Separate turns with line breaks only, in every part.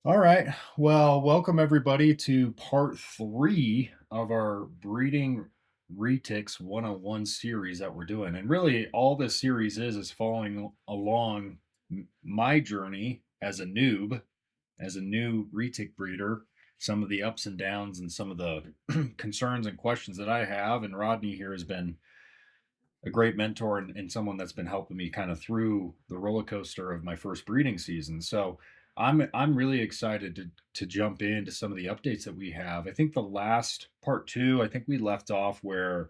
All right. Well, welcome everybody to part three of our breeding Retics 101 series that we're doing. And really, all this series is following along my journey as a noob, as a new Retic breeder, some of the ups and downs and some of the concerns and questions that I have. And Rodney here has been a great mentor and someone that's been helping me kind of through the roller coaster of my first breeding season. So I'm really excited to jump into some of the updates that we have. I think the last part two, I think we left off where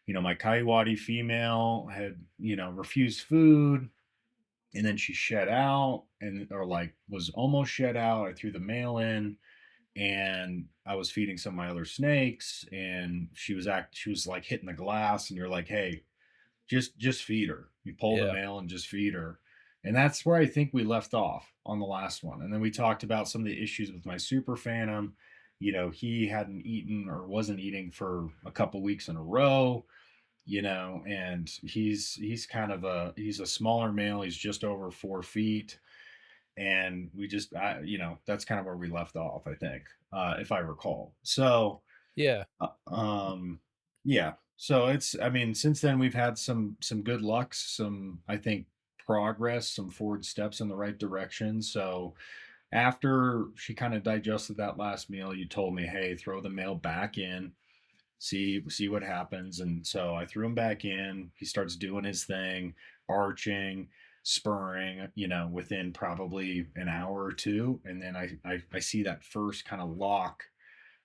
my Kaiwadi female had refused food, and then she shed out and or like was almost shed out. I threw the male in, and I was feeding some of my other snakes, and she was like hitting the glass, and you're like, hey, just feed her. You pull the
Yeah.
male and just feed her. And that's where I think we left off on the last one. And then we talked about some of the issues with my super phantom. He hadn't eaten or wasn't eating for a couple weeks in a row, and he's kind of he's a smaller male. He's just over 4 feet. And that's kind of where we left off, I think, if I recall. So,
Yeah.
uh, yeah. So I mean, since then we've had some good lucks, some I think progress, some forward steps in the right direction. So after she kind of digested that last meal, you told me, hey, throw the male back in, see what happens. And so I threw him back in. He starts doing his thing, arching, spurring, within probably an hour or two. And then I see that first kind of lock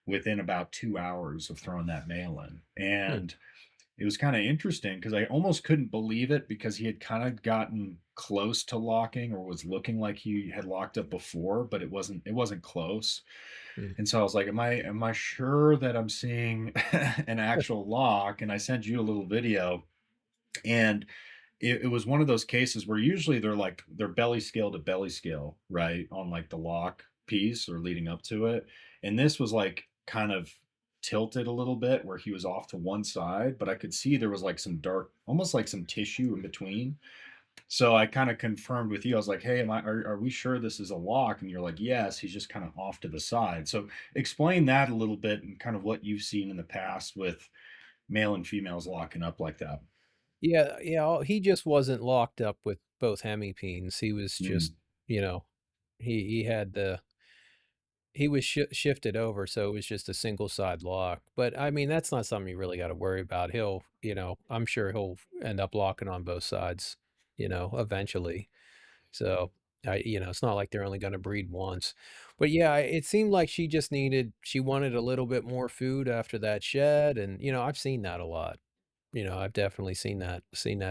within about 2 hours of throwing that mail in.
Hmm.
And it was kind of interesting because I almost couldn't believe it because he had kind of gotten close to locking or was looking like he had locked up before, but it wasn't close.
Hmm.
And so I was like, am I sure that I'm seeing an actual lock? And I sent you a little video, and it was one of those cases where usually they're belly scale to belly scale, right? On like the lock piece or leading up to it. And this was like kind of tilted a little bit where he was off to one side, but I could see there was like some dark, almost like some tissue in between. So I kind of confirmed with you. I was like, "Hey, are we sure this is a lock?" And you're like, "Yes." He's just kind of off to the side. So explain that a little bit and kind of what you've seen in the past with male and females locking up like that.
Yeah, yeah, he just wasn't locked up with both hemipenes. He was just,
Mm,
you know, he had the he was shifted over, so it was just a single side lock. But I mean, that's not something you really got to worry about. I'm sure he'll end up locking on both sides, eventually. So, it's not like they're only going to breed once. But yeah, it seemed like she wanted a little bit more food after that shed. And, I've seen that a lot. I've definitely seen that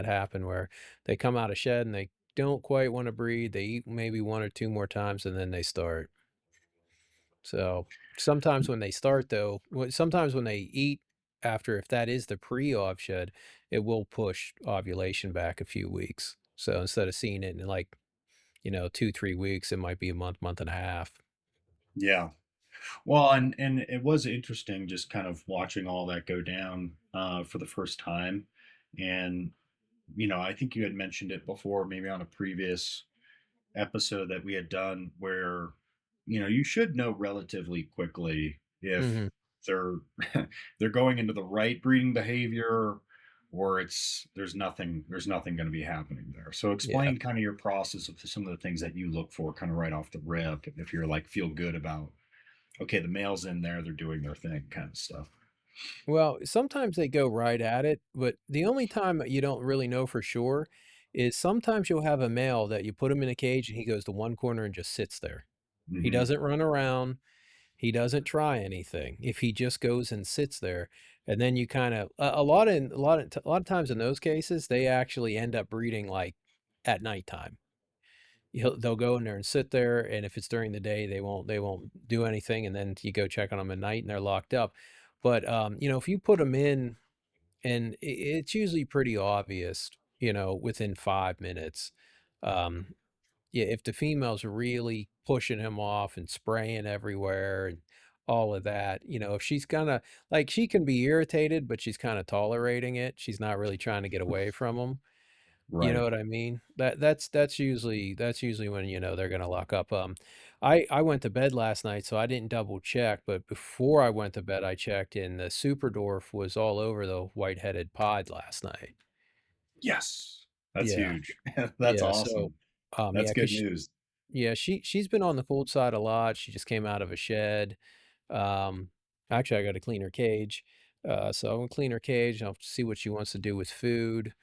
happen where they come out of shed and they don't quite want to breed. They eat maybe one or two more times and then they start. So sometimes when they start though, sometimes when they eat after, if that is the pre-ov shed, it will push ovulation back a few weeks. So instead of seeing it in like 2, 3 weeks, it might be a month, month and a half.
yeah. Well, and it was interesting just kind of watching all that go down for the first time. And I think you had mentioned it before, maybe on a previous episode that we had done, where you should know relatively quickly if
Mhm.
they're they're going into the right breeding behavior, or there's nothing going to be happening there. So
Yeah.
explain kind of your process of some of the things that you look for kind of right off the rip, if you're like feel good about, okay, the male's in there, they're doing their thing kind of stuff.
Well, sometimes they go right at it, but the only time you don't really know for sure is sometimes you'll have a male that you put him in a cage and he goes to one corner and just sits there. He
Hmm.
doesn't run around. He doesn't try anything. If he just goes and sits there, and then you kind of a lot of times in those cases, they actually end up breeding like at nighttime. They'll go in there and sit there, and if it's during the day, they won't do anything, and then you go check on them at night, and they're locked up. But, if you put them in and it's usually pretty obvious, within 5 minutes. Um, yeah, if the female's really pushing him off and spraying everywhere and all of that, if she's kinda like, she can be irritated, but she's kinda tolerating it. She's not really trying to get away from him. You know
Right.
what I mean? That's usually when, they're gonna lock up. I went to bed last night, so I didn't double check, but before I went to bed, I checked, and the Superdwarf was all over the white-headed pod last night.
Yes. That's
Yeah,
huge. That's
yeah, so,
awesome. That's
yeah,
good
'cause
news.
yeah, she's been on the cold side a lot. She just came out of a shed. Um, Actually, I gotta clean her cage. So I'm gonna clean her cage, and I'll see what she wants to do with food.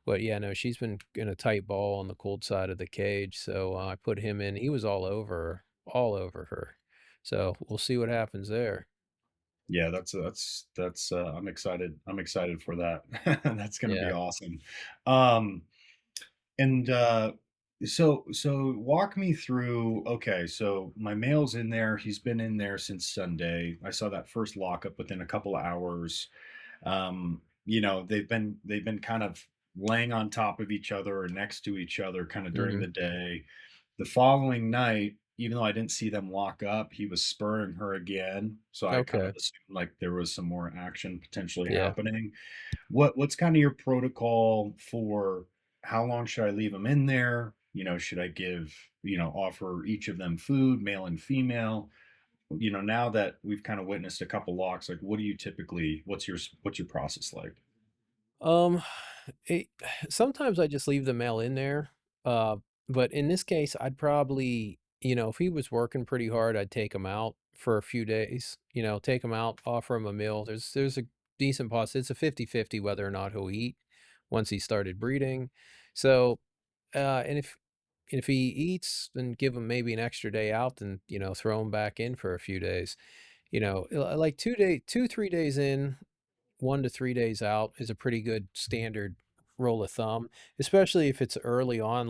But yeah, no, she's been in a tight ball on the cold side of the cage, so I put him in. He was all over her. So we'll see what happens there.
Yeah, I'm excited. I'm excited for that. That's gonna be
Yeah.
awesome. Um, and so walk me through, okay, so my mail's in there. He's been in there since Sunday. I saw that first lockup within a couple of hours. They've been kind of laying on top of each other or next to each other kind of during
Mhm.
the day. The following night, even though I didn't see them lock up, he was spurring her again. So I kind of
Okay.
assumed like there was some more action potentially
Yeah.
happening. What's kind of your protocol for how long should I leave them in there? Should I offer each of them food, male and female? Now that we've kind of witnessed a couple locks, like what do you typically what's your process like?
Um, it sometimes I just leave the mail in there, uh, but in this case, I'd probably, if he was working pretty hard, I'd take him out for a few days, take him out, offer him a meal. There's a decent poss it's a 50-50 whether or not he'll eat once he started breeding. So, and if he eats, then give him maybe an extra day out, and, throw him back in for a few days. Like 3 days in, 1 to 3 days out is a pretty good standard rule of thumb, especially if it's early on,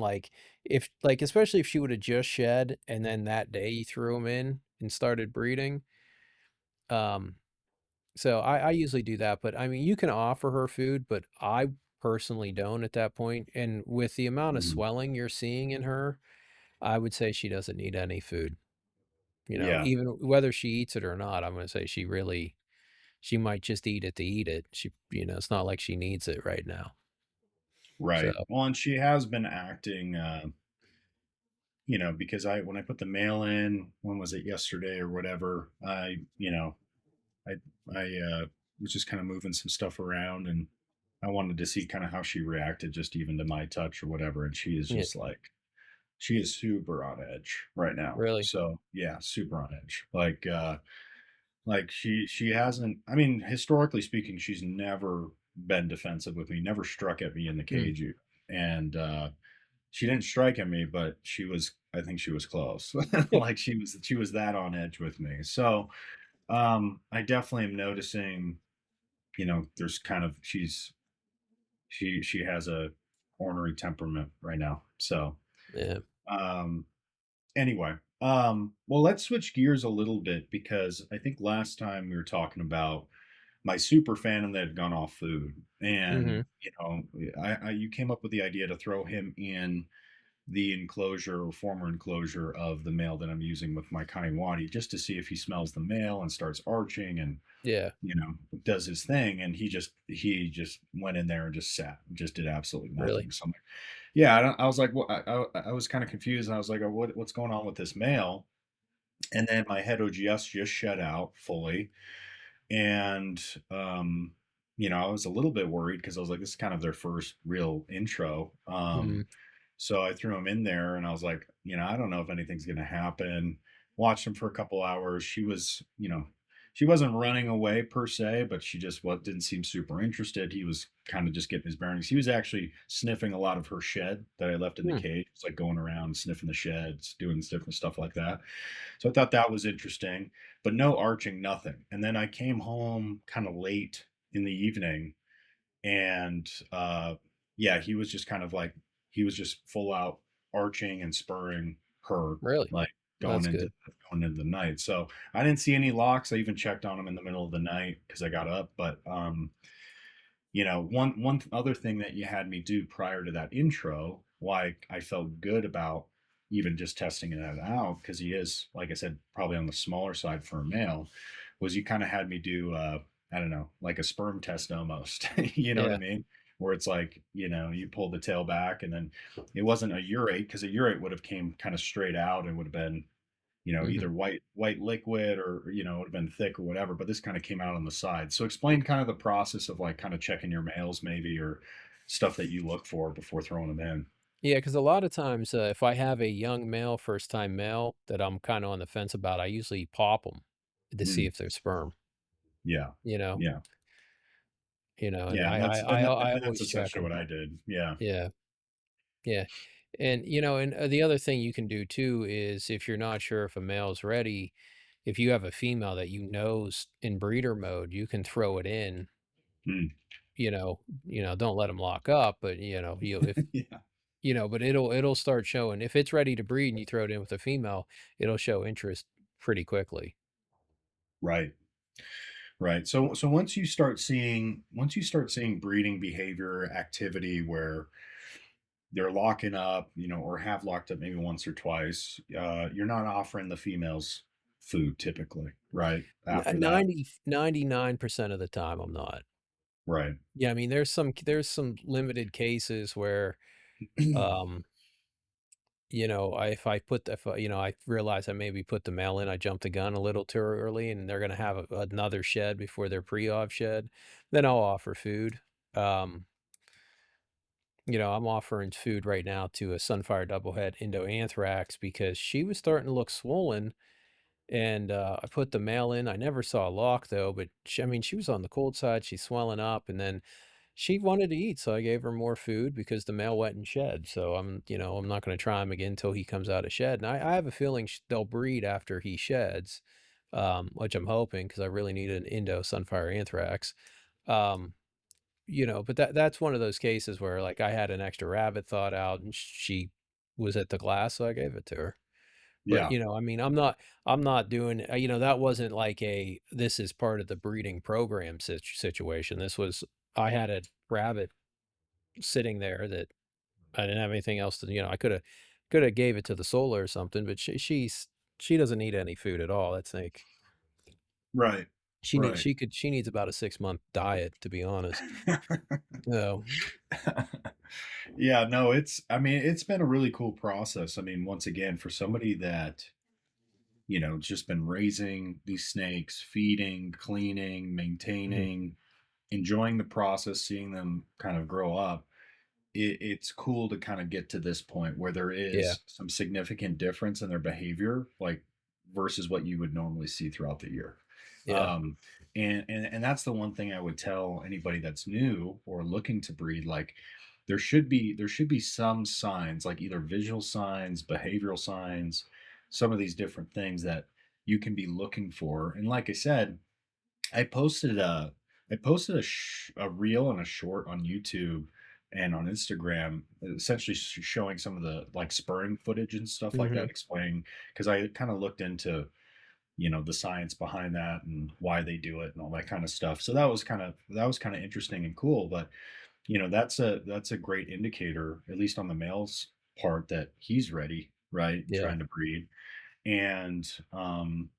especially if she woulda just shed and then that day you threw them in and started breeding. Um, so I usually do that, but, I mean, you can offer her food, but I personally don't at that point, and with the amount of
Mhm.
swelling you're seeing in her, I would say she doesn't need any food,
Yeah,
even whether she eats it or not, I'm gonna say she might just eat it to eat it. It's not like she needs it right now. So,
right. Well, and she has been acting, because when I put the mail in, when was it, yesterday or whatever, I I was just kind of moving some stuff around, and I wanted to see kind of how she reacted just even to my touch or whatever, and
yeah,
she is super on edge right now.
really.
So yeah, super on edge. Like she hasn't, I mean, historically speaking, she's never been defensive with me, never struck at me in the
Mm,
cage. And she didn't strike at me, but I think she was close. Like she was that on edge with me. So I definitely am noticing, there's kind of she has a ornery temperament right now. So
yeah.
um anyway, well, let's switch gears a little bit because I think last time we were talking about my super phantom that had gone off food, and
Mhm.
you came up with the idea to throw him in the enclosure or former enclosure of the male that I'm using with my Kaiwani, just to see if he smells the male and starts arching and
Yeah,
does his thing. And he just went in there and just sat, just did absolutely
really.
nothing. So I'm like, yeah, I was like, well, I was kind of confused, and I was like, oh, what's going on with this male? And then my head OGS just shut out fully, and I was a little bit worried because I was like, this is kind of their first real intro.
Mhm.
So I threw him in there, and I was like, I don't know if anything's going to happen. Watched him for a couple hours. She wasn't running away per se, but she just didn't seem super interested. He was kind of just getting his bearings. He was actually sniffing a lot of her shed that I left in the
Hmm,
cage. It's like going around sniffing the sheds, doing different stuff like that. So I thought that was interesting, but no arching, nothing. And then I came home kind of late in the evening, and yeah, he was just kind of like he was just full out arching and spurring her,
really?
like going
That's
into
good.
going into the night. So I didn't see any locks. I even checked on him in the middle of the night because I got up. But one other thing that you had me do prior to that intro, why I felt good about even just testing it out, because he is, like I said, probably on the smaller side for a male, was you kind of had me do, I don't know, like a sperm test almost. You know what I
Yeah.
mean? Where it's like, you pull the tail back, and then it wasn't a urate, because a urate would have came kind of straight out and would have been, either
Mhm.
white liquid or, it would have been thick or whatever, but this kind of came out on the side. So explain kind of the process of like kind of checking your males maybe or stuff that you look for before throwing them in.
Yeah, because a lot of times, if I have a young male, first-time male that I'm kinda on the fence about, I usually pop them to see
Mm,
if they're sperm,
yeah.
you know?
Yeah.
And
Yeah.
I
And
always
that's
check
essentially
them.
what I did. Yeah.
Yeah, yeah. And the other thing you can do too is if you're not sure if a male's ready, if you have a female that you know's in breeder mode, you can throw it in,
Mm.
don't let them lock up, but, you if
Yeah.
but it'll start showing if it's ready to breed and you throw it in with a female, it'll show interest pretty quickly.
Right. Right. So once you start seeing breeding behavior activity where they're locking up, or have locked up maybe once or twice, you're not offering the females food typically, right? After that.
99% of the time, I'm not.
Right.
Yeah, I mean, there's some limited cases where, um, I realize I maybe put the male in, I jumped the gun a little too early, and they're gonna have another shed before their pre-ov shed, then I'll offer food. Um, I'm offering food right now to a Sunfire Doublehead Indo-Anthrax because she was starting to look swollen, and, I put the male in. I never saw a lock though, but she was on the cold side, she's swelling up, and then she wanted to eat, so I gave her more food because the male went and shed. So I'm not gonna try him again until he comes out of shed. And I have a feeling they'll breed after he sheds, which I'm hoping because I really need an Indo Sunfire Anthrax. Um, but that's one of those cases where like I had an extra rabbit thought out and she was at the glass, so I gave it to her. But,
Yeah.
I mean, I'm not doing that wasn't like this is part of the breeding program situation. I had a rabbit sitting there that I didn't have anything else to I coulda gave it to the solar or something, but she doesn't need any food at all. That's like
Right. Right.
she needs about a 6-month diet, to be honest. So,
Yeah, no, I mean, it's been a really cool process. I mean, once again, for somebody that, just been raising these snakes, feeding, cleaning,
mhm,
maintaining, enjoying the process, seeing them kind of grow up, it's cool to kind of get to this point where there
yeah,
is some significant difference in their behavior, like versus what you would normally see throughout the year.
yeah,
Um, and that's the one thing I would tell anybody that's new or looking to breed. Like, there should be some signs, like either visual signs, behavioral signs, some of these different things that you can be looking for. And like I said, I posted a I posted a reel and a short on YouTube and on Instagram, essentially showing some of the like spurring footage and stuff like
mhm,
that, explaining because I kind of looked into the science behind that and why they do it and all that kind of stuff. So that was kind of interesting and cool. But that's a great indicator, at least on the male's part, that he's ready, right,
yeah,
trying to breed. And on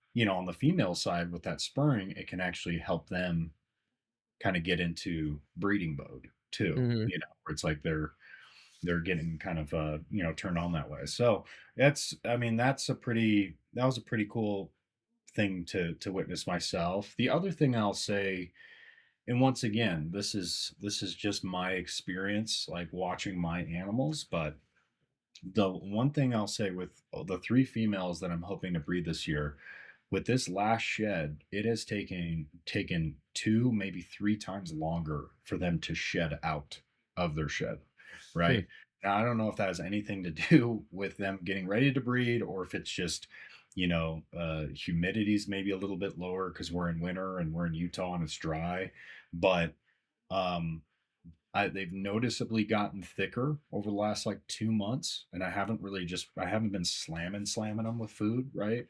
the female side with that spurring, it can actually help them kind of get into breeding mode too,
mhm,
where it's like they're getting kind of turned on that way. So that was a pretty cool thing to witness myself. The other thing I'll say, and once again, this is just my experience, like watching my animals, but the one thing I'll say with the three females that I'm hoping to breed this year, with this last shed, it has taken two, maybe three times longer for them to shed out of their shed,
hmm,
right? Now, I don't know if that has anything to do with them getting ready to breed or if it's just, humidity's maybe a little bit lower because we're in winter and we're in Utah and it's dry. But um, they've noticeably gotten thicker over the last like 2 months, and I haven't been slamming them with food, right?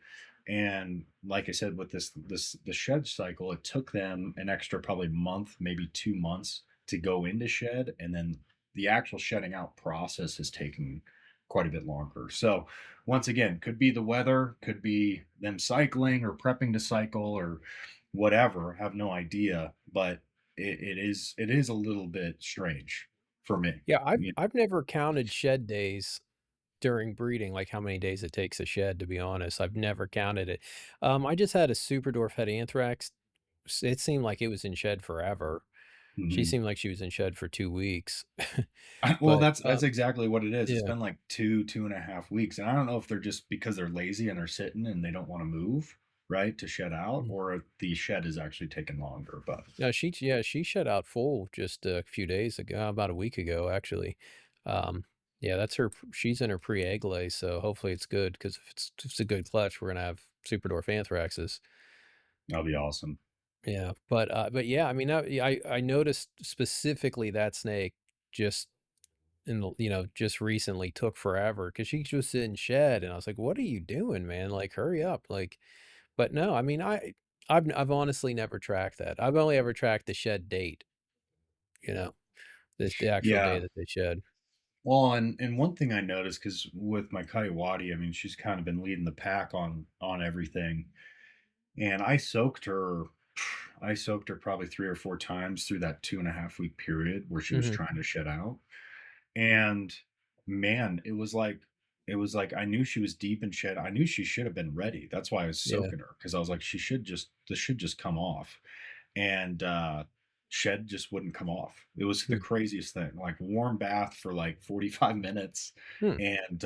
And like I said, with the shed cycle, it took them an extra probably month, maybe 2 months to go into shed, and then the actual shedding out process has taken quite a bit longer. So once again, could be the weather, could be them cycling or prepping to cycle or whatever. Have no idea, but it is a little bit strange for me.
yeah. I've
You
I've never counted shed days during breeding, like how many days it takes to shed, to be honest. I've never counted it. I just had a Superdorf had anthrax. It seemed like it was in shed forever. She
Mhm.
seemed like she was in shed for 2 weeks.
Well,
But,
that's exactly what it is. It's
yeah.
been like 2.5 weeks, and I don't know if they're just because they're lazy and they're sitting and they don't wanna move, right, to shed out,
Mm.
or if the shed is actually taking longer, but
No, she shut out full just a few days ago, about a week ago, actually. Um, yeah, that's her she's in her pre-egg lay, so hopefully it's good, because if it's a good clutch, we're gonna have Superdorf anthraxes.
that'll be awesome.
Yeah, but yeah, I mean, that yeah, I noticed specifically that snake just in the just recently took forever because she was in shed, and I was like, "What are you doing, man? Like, hurry up!" Like, but no, I mean, I've honestly never tracked that. I've only ever tracked the shed date, you know, the actual day
Yeah.
that they shed.
Well, and one thing I noticed because with my Coyote, I mean, she's kind of been leading the pack on everything, and I soaked her probably 3 or 4 times through that 2.5 week period where she was
Mhm.
trying to shed out. And man, it was like I knew she was deep in shed. I knew she should have been ready. That's why I was
Yeah.
soaking her because I was like, this should just come off. And shed just wouldn't come off. It was the
Hmm.
craziest thing. Like warm bath for like 45 minutes.
Hmm.
And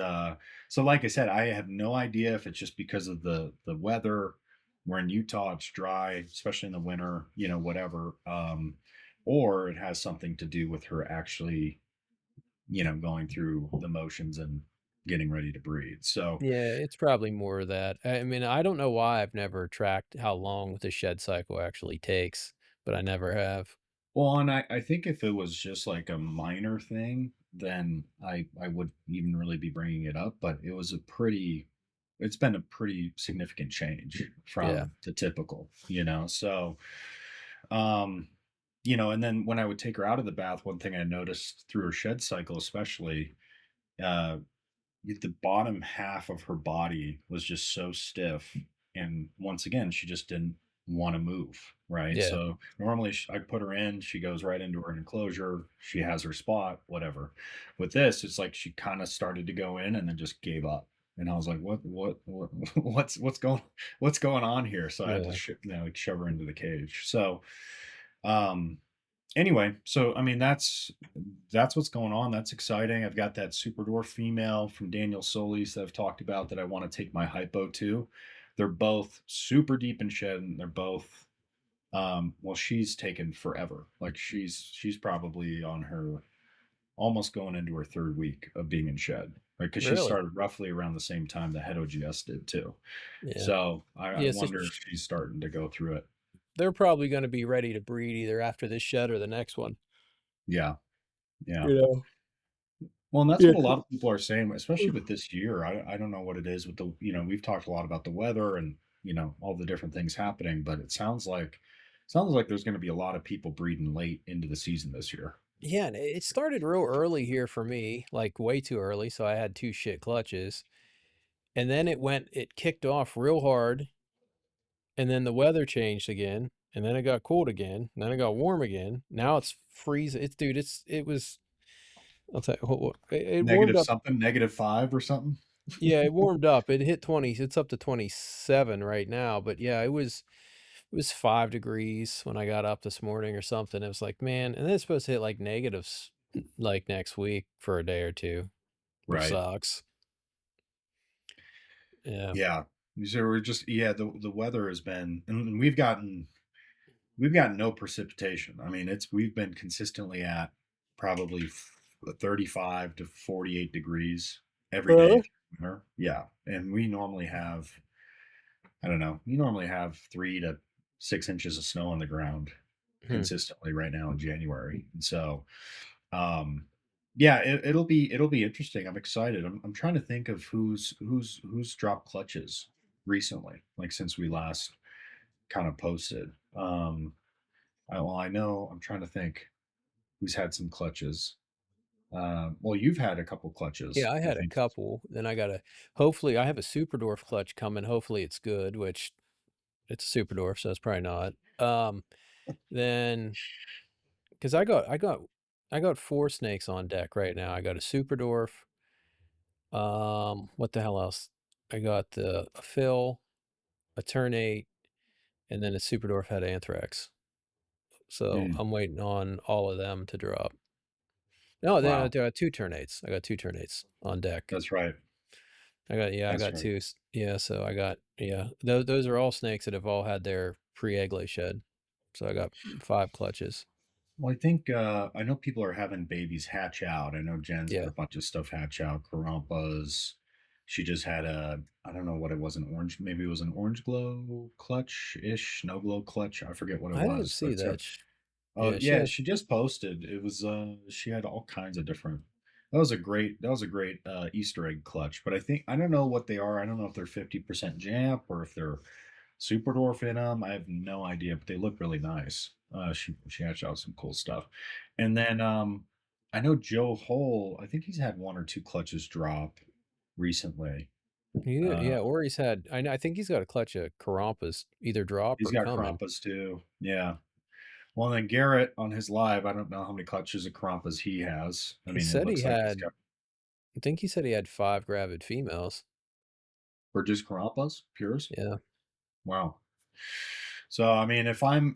so like I said, I have no idea if it's just because of the weather. We're in Utah, it's dry, especially in the winter, whatever. Or it has something to do with her actually going through the motions and getting ready to breed. So,
Yeah, it's probably more of that. I mean, I don't know why I've never tracked how long the shed cycle actually takes, but I never have.
well, and I think if it was just like a minor thing, then I would even really be bringing it up. But it's been a pretty significant change
Yeah.
from the typical, So, um, and then when I would take her out of the bath, one thing I noticed through her shed cycle, especially, uh, the bottom half of her body was just so stiff, and once again she just didn't want to move, right?
Yeah.
So normally I put her in, she goes right into her enclosure, she has her spot, whatever. With this, it's like she kind of started to go in and then just gave up, and I was like, what what's going on here? So I had to
Yeah.
like shove her into the cage. So um anyway, so I mean that's what's going on. That's exciting. I've got that super dwarf female from Daniel Solis that I've talked about that I want to take my hypo to. They're both super deep in shed, and they're both well, she's taken forever. Like she's probably on her almost going into her third week of being in shed. Right, because she
Really?
started roughly around the same time that Head OGS did too.
Yeah.
So I
Yeah, so
wonder if she's starting to go through it.
they're probably gonna be ready to breed either after this shed or the next one.
Yeah, yeah.
You know?
Well, and that's
Yeah.
what a lot of people are saying, especially with this year. I don't know what it is with we've talked a lot about the weather and, all the different things happening, but it sounds like there's going to be a lot of people breeding late into the season this year.
Yeah, and it started real early here for me, like way too early, so I had 2 shit clutches, and then it kicked off real hard, and then the weather changed again, and then it got cold again, and then it got warm again. Now it's freezing. It's dude, it was I'll tell you what, it warmed
Negative
up.
something, -5 or something.
Yeah, it warmed up. It hit 20, it's up to 27 right now, but yeah, it was 5 degrees when I got up this morning or something. It was like, man, and then it's supposed to hit like negatives like next week for a day or 2, which
Right.
sucks. Yeah.
Yeah. So we're just yeah, the weather has been and we've gotten no precipitation. I mean, we've been consistently at probably 35 to 48 degrees every day
Really?
through winter. Yeah, and we normally have I don't know, we normally have 3 to 6 inches of snow on the ground
Hmm.
consistently right now in January, and so um, yeah, it'll be interesting. I'm excited. I'm trying to think of who's dropped clutches recently, like since we last kind of posted. Well, I know I'm trying to think who's had some clutches. Well, you've had a couple
Yeah,
clutches,
I
I
had a
think.
couple. Then I got a hopefully I have a Superdorf clutch coming. Hopefully it's good, which it's a Superdorf, so it's probably not. Then because I got 4 snakes on deck right now. I got a Superdorf, What the hell else? I got a Phil, a Ternate, and then a Superdorf had anthrax. So
Mm,
I'm waiting on all of them to drop. No,
wow,
there are 2 Ternates. I got 2 Ternates on deck.
that's right.
I
That's
got
right.
2 yeah, so I got yeah, those are all snakes that have all had their pre-egg lay shed. So I got 5 clutches.
Well, I think I know people are having babies hatch out. I know Jen's had
Yeah.
a bunch of stuff hatch out. Karampas. She just had a I don't know what it was, an orange. Maybe it was an orange glow clutch ish, no glow clutch. I forget what it
I didn't
was,
see
but
that.
oh
Yeah, she
yeah,
has
she just posted. It was she had all kinds of different. That was a great Easter egg clutch. But I think I don't know what they are. I don't know if they're 50% Jamp or if they're Super Dwarf in them. I have no idea, but they look really nice. She hatched out some cool stuff. And then I know Joe Hole, I think he's had one or two clutches drop recently.
yeah,
Uh
or he's had I think he's got a clutch of Carampas either drop
he's
or
got
coming.
Krampas too. Yeah. Well, then Garrett on his live, I don't know how many clutches of Krampas he has. I
He
mean, it
said he
looks like he's
had
got
I think he said he had 5 gravid females.
for just Krampas, pures.
Yeah.
Wow. So I mean, if I'm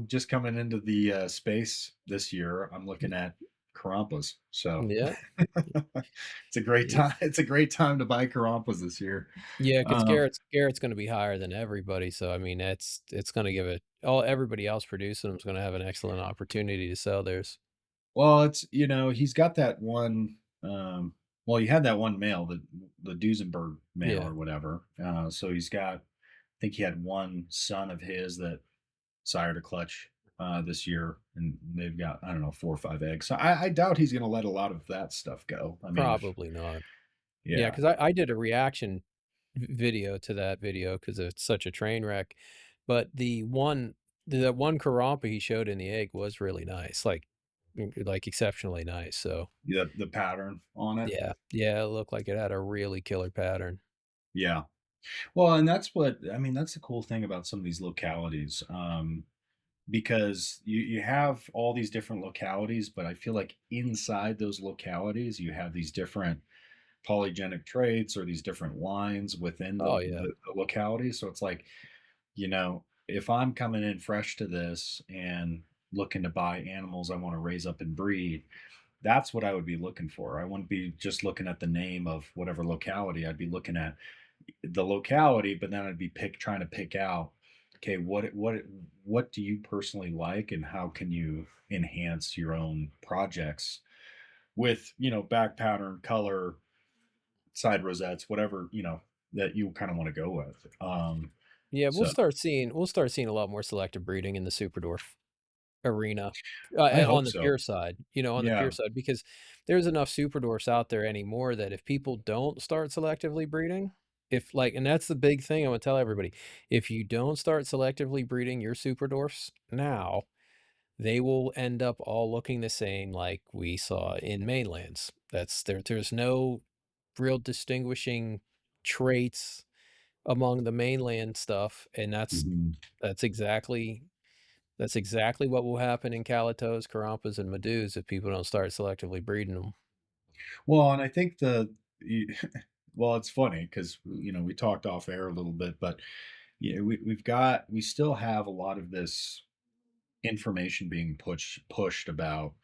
just coming into the space this year, I'm looking at Karampas. So
Yeah.
it's a great
Ye
time. It's a great time to buy Karampas this year.
yeah, because
Um,
Garrett's gonna be higher than everybody, so, I mean, it's gonna give it all everybody else producing them is gonna have an excellent opportunity to sell theirs.
well, it's he's got that one. Well, he had that one male, the Duesenberg male
Yeah,
or whatever. So he's got. I think he had one son of his that sired a clutch this year, and they've got I don't know 4 or 5 eggs. So I doubt he's going to let a lot of that stuff go. I mean, if
probably not. Yeah,
yeah,
because I did a reaction video to that video because it's such a train wreck, but the one Karampa he showed in the egg was really nice, like, exceptionally nice, so,
the pattern on it,
yeah. Yeah, it looked like it had a really killer pattern.
yeah. Well, and that's what I mean. That's the cool thing about some of these localities, because you have all these different localities, but I feel like inside those localities, you have these different polygenic traits or these different lines within
Oh, yeah.
the locality. So it's like if I'm coming in fresh to this and looking to buy animals I want to raise up and breed, that's what I would be looking for. I wouldn't be just looking at the name of whatever locality. I'd be looking at the locality, but then I'd be trying to pick out, okay, what do you personally like, and how can you enhance your own projects with back pattern, color, side rosettes, whatever that you kind of want to go with.
Yeah,
So
we'll start seeing a lot more selective breeding in the Superdorf arena,
I
on
hope
the
so.
pure side, on the pure
Yeah.
side, because there's enough Superdorfs out there anymore that if people don't start selectively breeding, if like and that's the big thing I would tell everybody, if you don't start selectively breeding your Superdorfs now, they will end up all looking the same like we saw in mainlands. There's no real distinguishing traits among the mainland stuff, and
Mhm.
that's exactly that's exactly what will happen in Calatos, Carampas, and Madus if people don't start selectively breeding them.
Well, and I think well, it's funny because we talked off air a little bit, but yeah, we still have a lot of this information being pushed about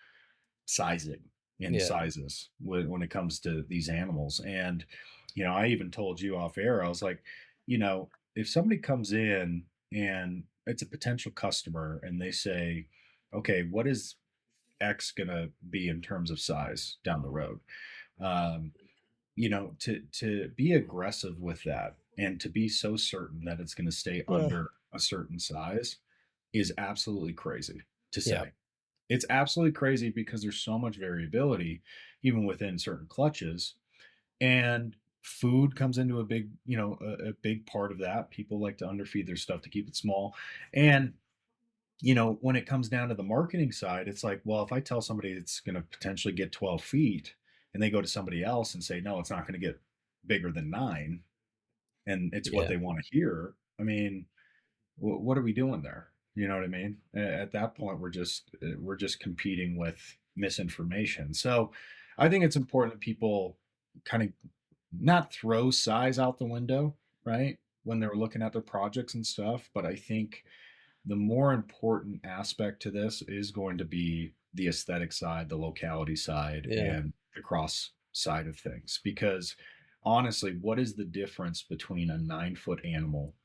sizing in
Yeah,
sizes when it comes to these animals. And I even told you off air, I was like, if somebody comes in and it's a potential customer and they say, okay, what is X gonna be in terms of size down the road? Um, to be aggressive with that and to be so certain that it's going to stay
yeah,
under a certain size is absolutely crazy to
yeah,
say. It's absolutely crazy because there's so much variability even within certain clutches, and food comes into a big, a big part of that. People like to underfeed their stuff to keep it small. And when it comes down to the marketing side, it's like, well, if I tell somebody it's going to potentially get 12 feet and they go to somebody else and say, no, it's not going to get bigger than 9, and it's what
yeah.
they want to hear. I mean, what are we doing there? You know what I mean? At that point, we're just competing with misinformation. So I think it's important that people. kind of not throw size out the window, right? When they're looking at their projects and stuff. But I think the more important aspect to this is going to be the aesthetic side, the locality side,
Yeah.
and the cross side of things. Because honestly, what is the difference between a 9 foot animal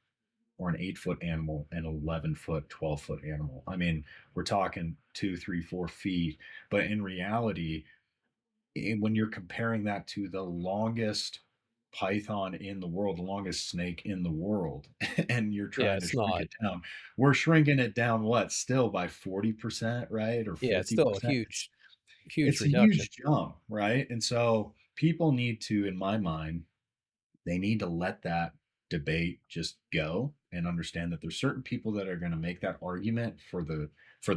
or an 8 foot animal and 11 foot, 12 foot animal? I mean, we're talking 2, 3, 4 feet, but in reality, when you're comparing that to the longest python in the world, the longest snake in the world, and you're
Yeah,
trying to
it's
shrink
not.
it down, we're shrinking it down what, still by 40%, right? Or
Yeah, it's still a
50%.
huge
It's a
reduction.
huge jump, right? And so people need to, in my mind, they need to let that debate just go and understand that there's certain people that are going to make that argument for the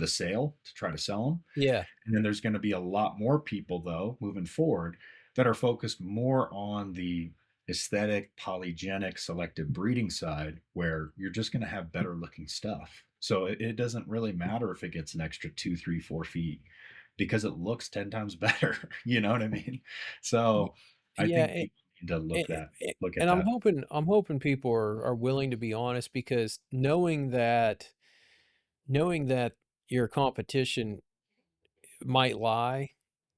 sale to try to sell them,
Yeah.
and then there's going to be a lot more people, though, moving forward that are focused more on the aesthetic, polygenic, selective breeding side, where you're just going to have better looking stuff. So it doesn't really matter if it gets an extra 2, 3, 4 feet because it looks 10 times better. You know what I mean?
Y
So I
yeah,
think people need to look at
and
that.
I'm hoping people are willing to be honest because knowing that your competition might lie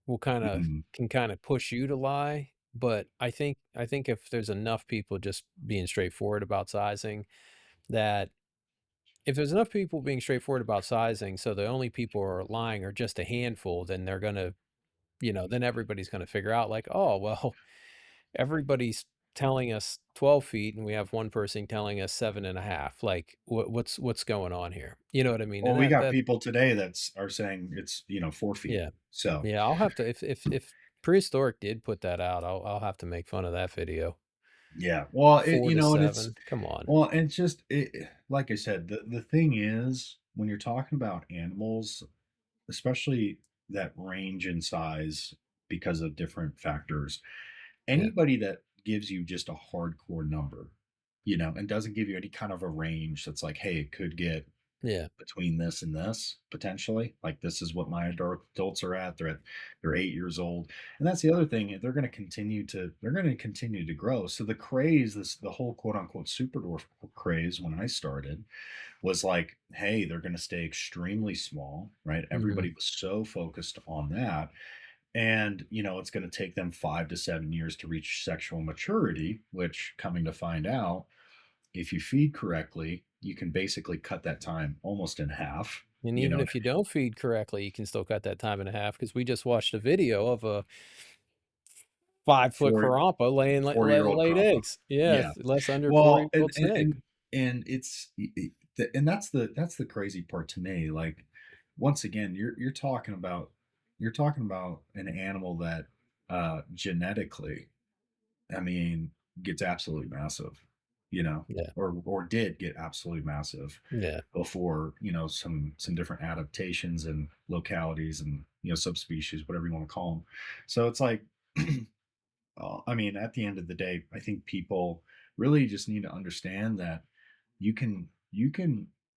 will
Mhm.
can kinda push you to lie, but I think if there's enough people just being straightforward about sizing, that if there's enough people being straightforward about sizing, so the only people who are lying are just a handful, then they're gonna then everybody's gonna figure out like, "Oh, well, everybody's telling us 12 feet and we have one person telling us 7.5. Like, what's going on here?" You know what I mean?
Well,
And
we got
that
people today that's are saying it's 4 feet.
yeah.
So
Yeah, I'll have to if Prehistoric did put that out, I'll have to make fun of that video.
yeah, well,
4 to
and it's
7, come on.
well, it's just like I said, the thing is when you're talking about animals, especially that range in size because of different factors,
Yeah,
anybody that gives you just a hardcore number, and doesn't give you any kind of a range that's like, hey, it could get
yeah.
between this and this potentially. Like this is what my adults are at. They're 8 years old, and that's the other thing. They're going to continue to grow. So the craze, the whole quote unquote super dwarf craze when I started was like, hey, they're going to stay extremely small, right?
Mhm.
Everybody was so focused on that. And, it's going to take them 5 to 7 years to reach sexual maturity, which coming to find out, if you feed correctly, you can basically cut that time almost in half.
And
You
even
know,
if you don't feed correctly, you can still cut that time in half because we just watched a video of a 5-foot
four
Karampa laying
4-year-old
laid
Grappa.
eggs. Yeah,
Yeah.
it's less under
Well,
4-year-old snake.
and it's and that's the crazy part to me. Like once again, you're talking about an animal that genetically, I mean, gets absolutely massive,
Yeah,
or did get absolutely massive
yeah.
before, some different adaptations and localities and, subspecies, whatever you want to call them. So it's like, I mean, at the end of the day, I think people really just need to understand that you can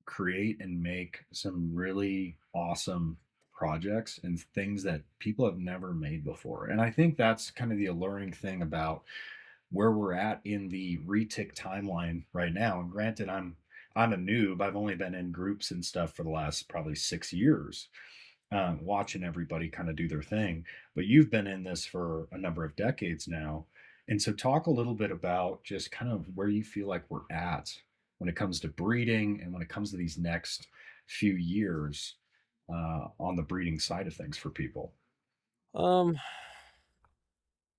create and make some really awesome projects and things that people have never made before. And I think that's kind of the alluring thing about where we're at in the retic timeline right now. And granted, I'm a noob. I've only been in groups and stuff for the last probably 6 years, watching everybody kind of do their thing. But you've been in this for a number of decades now. And so, talk a little bit about just kind of where you feel like we're at when it comes to breeding and when it comes to these next few years on the breeding side of things for people.
Um,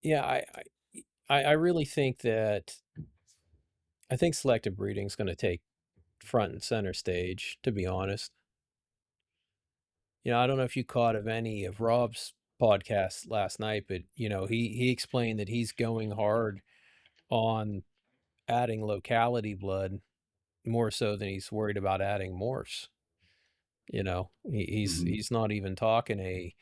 yeah, I really think that I think selective breeding is gonna take front and center stage, to be honest. I don't know if you caught of any of Rob's podcasts last night, but, he explained that he's going hard on adding locality blood more so than he's worried about adding morphs,
Hmm.
he's not even talking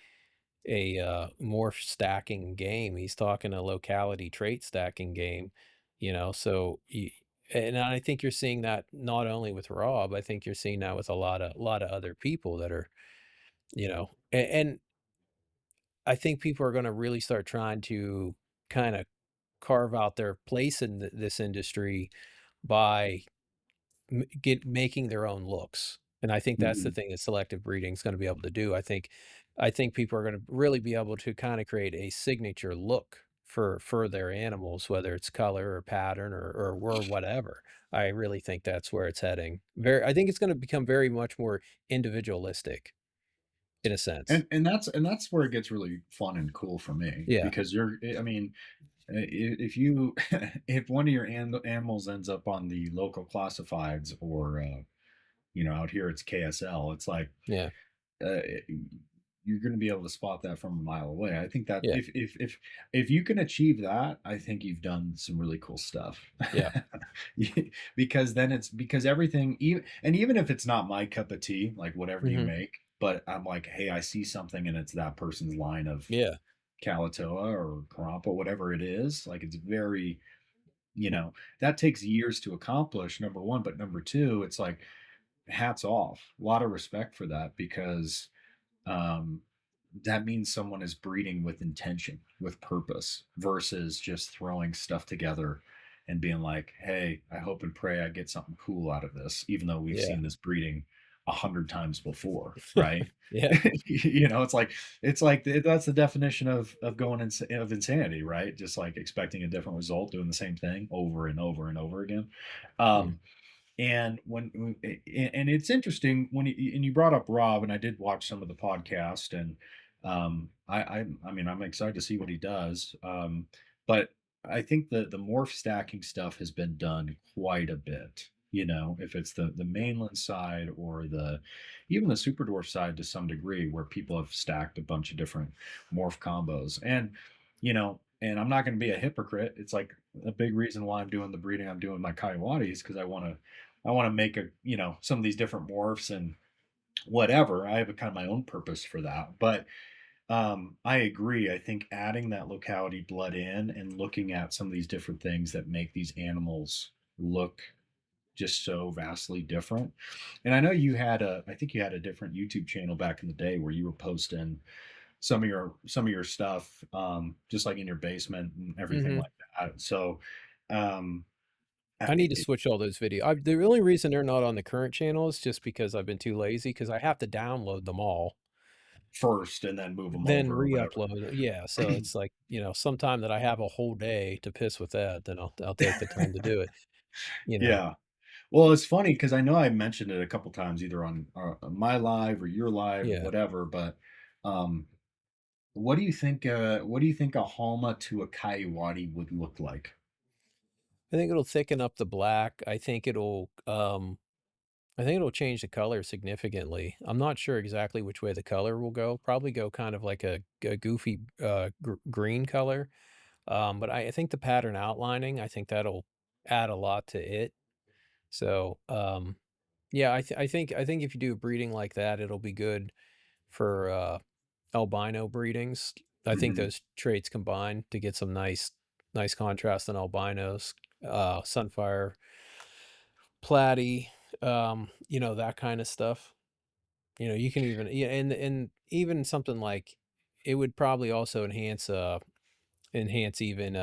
morph stacking game, he's talking a locality trait stacking game, so and I think you're seeing that not only with Rob, I think you're seeing that with a lot of other people that are, and I think people are gonna really start trying to kind of carve out their place in this industry by making their own looks. And I think that's the
Mhm.
thing that selective breeding is going to be able to do. I think people are going to really be able to kind of create a signature look for their animals, whether it's color or pattern or whatever. I really think that's where it's heading. I think it's going to become very much more individualistic in a sense.
And that's where it gets really fun and cool for me
Yeah.
because I mean, if you if one of your animals ends up on the local classifieds or out here it's KSL, it's like
Yeah.
uh, you're going to be able to spot that from a mile away. I think that
Yeah.
if you can achieve that, I think you've done some really cool stuff.
Yeah.
Because then it's because everything, even if it's not my cup of tea, like whatever you
Mhm.
make, but I'm like, hey, I see something and it's that person's line of
Yeah.
Kalatoa or Karampa, whatever it is. Like it's very, that takes years to accomplish. Number one, but number two, it's like hats off. A lot of respect for that because um, that means someone is breeding with intention, with purpose, versus just throwing stuff together and being like, "Hey, I hope and pray I get something cool out of this," even though we've
Yeah.
seen this breeding 100 times before, right?
Yeah.
It's like that's the definition of of insanity, right? Just like expecting a different result, doing the same thing over and over and over again.
Mm.
Um, and and it's interesting when you brought up Rob, and I did watch some of the podcast, and I mean I'm excited to see what he does. But I think the morph stacking stuff has been done quite a bit. If it's the mainland side or the even the super dwarf side to some degree, where people have stacked a bunch of different morph combos, and I'm not going to be a hypocrite. It's like a big reason why I'm doing the breeding I'm doing my Kaiwatis because I want to make some of these different morphs and whatever. I have a kind of my own purpose for that. But I agree. I think adding that locality blood in and looking at some of these different things that make these animals look just so vastly different. And I know I think you had a different YouTube channel back in the day where you were posting some of your stuff, just like in your basement and everything
Mhm.
like that. So, um,
I need to
it,
switch all those the only reason they're not on the current channel is just because I've been too lazy because I have to download them all,
first and then move them
then
over or whatever.
re-upload yeah, so it's like, sometime that I have a whole day to piss with that, then I'll take the time to do it, you know?
Yeah. Well, it's funny because I know I mentioned it a couple times either on my live or your live or
Yeah.
whatever, but um, what do you think a Halma to a Kaiwadi would look like?
I think it'll thicken up the black, I think it'll change the color significantly. I'm not sure exactly which way the color will go, probably go kind of like a goofy, green color, but I think the pattern outlining, I think that'll add a lot to it. So, yeah, I think if you do a breeding like that, it'll be good for, albino breedings. I think
Mhm.
those traits combined to get some nice contrast in albinos, sunfire, platy, that kinda stuff. You can even yeah, and even something like it would probably also enhance even,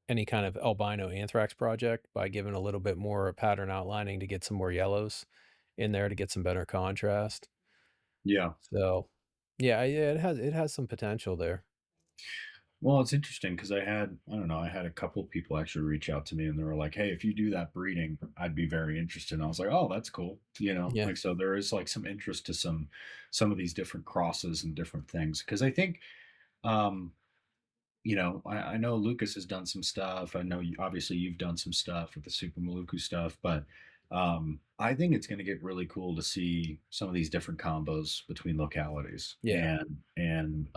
any kind of albino anthrax project by giving a little bit more pattern outlining to get some more yellows in there to get some better contrast.
Yeah.
So, yeah, it has some potential there.
Well, it's interesting because I don't know, I had a couple people actually reach out to me and they were like, "Hey, if you do that breeding, I'd be very interested." And I was like, "Oh, that's cool."
Yeah.
Like so there is like some interest to some of these different crosses and different things because I think um I know Lucas has done some stuff. I know obviously you've done some stuff with the Super Maluku stuff, but I think it's going to get really cool to see some of these different combos between localities
Yeah.
and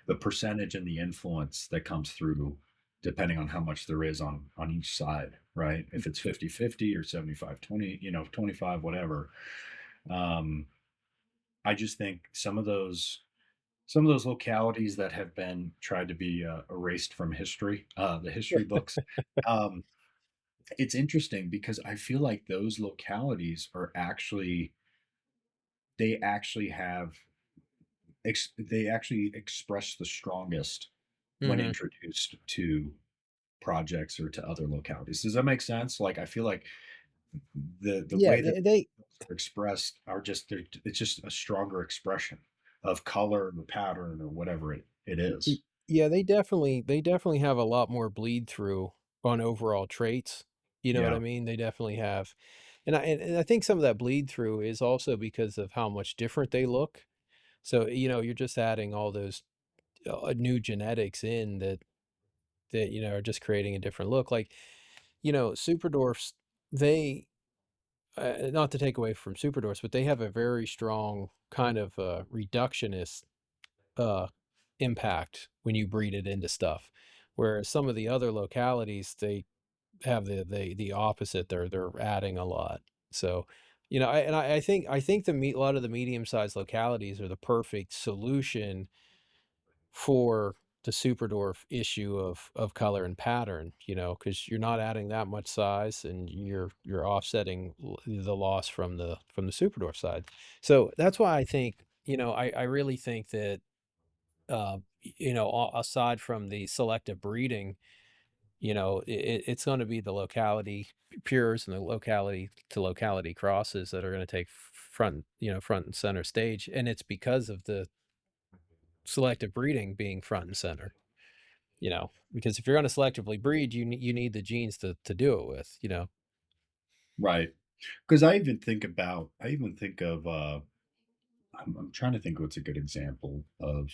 the percentage and the influence that comes through depending on how much there is on each side, right? If it's 50-50 or 75-20, 25, whatever. Um, I just think some of those localities that have been tried to be erased from history, the history books. Um, it's interesting because I feel like those localities are actually they actually have they actually express the strongest. when
Mhm.
introduced to projects or to other localities. Does that make sense? Like, I feel like the
Yeah,
way that
they
are expressed are just it's just a stronger expression of color or pattern or whatever it
y
is.
yeah, they definitely have a lot more bleed through on overall traits, you know what I
Yeah.
mean? They definitely have, and I think some of that bleed through is also because of how much different they look. So, you're just adding all those, new genetics in that, are just creating a different look. Like, super dwarfs, they not to take away from super dwarfs, but they have a very strong kind of, reductionist, uh, impact when you breed it into stuff. Whereas some of the other localities, they have the opposite, they're adding a lot. So, I think a lot of the medium-sized localities are the perfect solution for the Superdorf issue of color and pattern, because 'cause you're not adding that much size and you're offsetting the loss from the Superdorf side. So, that's why I think, I really think that, aside from the selective breeding, it's gonna be the locality pures and the locality to locality crosses that are gonna take front and center stage, and it's because of the selective breeding being front and center. Because if you're gonna selectively breed, you need the genes to do it with, you know?
Right. Because I even think of I'm trying to think what's a good example of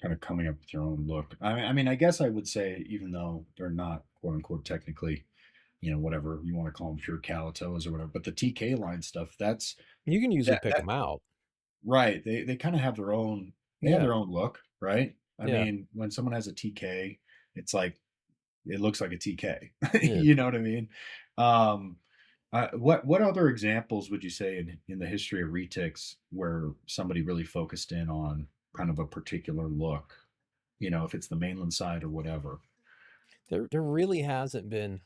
kind of coming up with your own look. I mean, I guess I would say, even though they're not quote unquote technically, whatever you want to call them, pure calatos or whatever, but the TK line stuff,
You can usually
that
pick
that
them out.
right. They kind of have their own, they have
Yeah,
their own look, right? I
yeah,
mean, when someone has a TK, it's like it looks like a TK.
yeah.
You know what I mean? Um, what other examples would you say in the history of retics where somebody really focused in on kind of a particular look? If it's the mainland side or whatever.
There really hasn't been.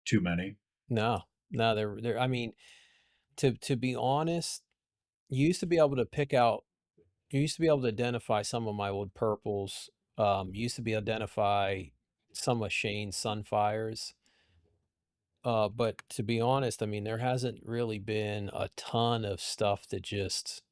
Too many.
No, no, there I mean, to be honest, you used to be able to pick out you used to be able to identify some of my old purples, you used to be identify some of Shane's Sunfires, but to be honest, I mean, there hasn't really been a ton of stuff that just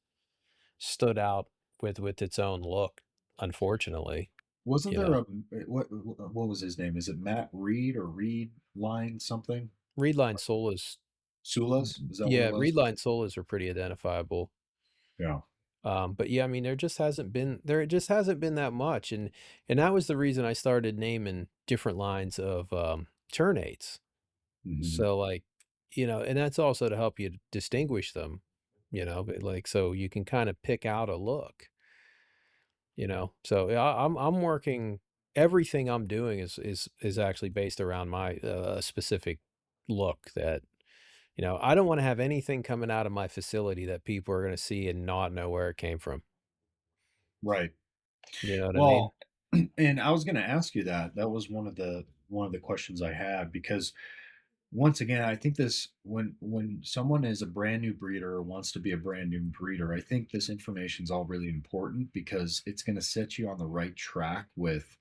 stood out with its own look, unfortunately,
Wasn't
you
there
know?
what was his name? Is it Matt Reed or Reed Line something?
Reedline Solas,
Sulas? Is that what it
yeah,
was?
Reedline Solas are pretty identifiable.
Yeah.
But yeah, I mean, there just hasn't been that much, and that was the reason I started naming different lines of ternates.
Hmm.
So like, and that's also to help you distinguish them, but like so you can kind of pick out a look, So yeah, I'm working. Everything I'm doing is actually based around my specific look that I don't want to have anything coming out of my facility that people are going to see and not know where it came from.
Right.
You know what I mean?
Well, and I was going to ask you that. That was one of the questions I had because once again, I think this when someone is a brand new breeder or wants to be a brand new breeder, I think this information is all really important because it's going to set you on the right track with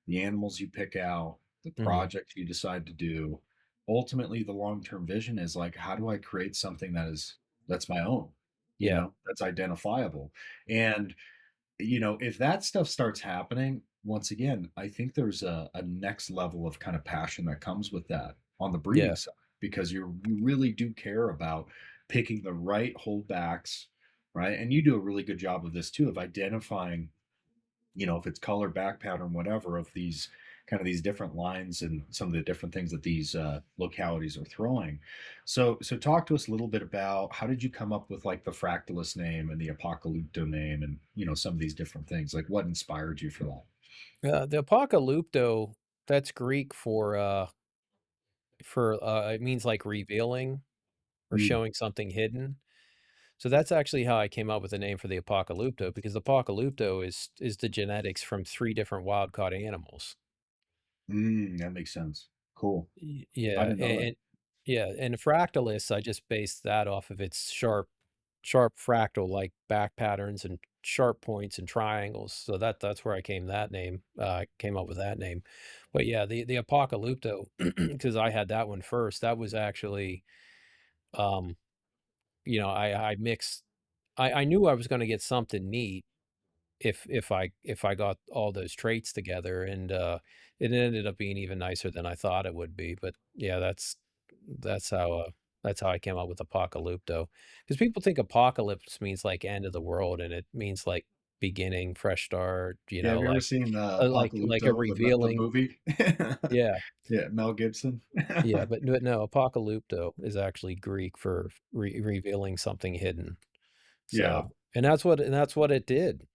the animals you pick out, the
Mhm.
project you decide to do. Ultimately, the long-term vision is like, how do I create something that's my own,
Yeah,
that's identifiable. And if that stuff starts happening, once again, I think there's a next level of kind of passion that comes with that on the breeding
yeah.
side because you really do care about picking the right holdbacks, right? And you do a really good job of this too, of identifying, if it's color, back pattern, whatever, of these kind of these different lines and some of the different things that these localities are throwing. So talk to us a little bit about how did you come up with like the Fractalus name and the Apocalypto name and some of these different things. Like what inspired you for that?
The apocalypto, that's Greek it means like revealing or
Mm,
showing something hidden. So that's actually how I came up with the name for the apocalypto because apocalypto is the genetics from 3 different wild caught animals.
that makes sense. Cool. I
Yeah,
didn't know that.
yeah, and fractalis, I just based that off of its sharp fractal like back patterns and sharp points and triangles. So that's where I came up with that name. But yeah, the Apocalypto, because I had that one first. That was actually, um, I mixed. I knew I was going to get something neat if I got all those traits together, and it ended up being even nicer than I thought it would be. But yeah, that's how uh, that's how I came up with Apocalypto, because people think apocalypse means like end of the world, and it means like beginning, fresh start.
Yeah, have you ever seen
Like a
Apocalypto, the
revealing.
movie?
Yeah,
Yeah, Mel Gibson.
yeah, but no, Apocalypto is actually Greek for revealing something hidden.
Yeah,
So, and that's what it did.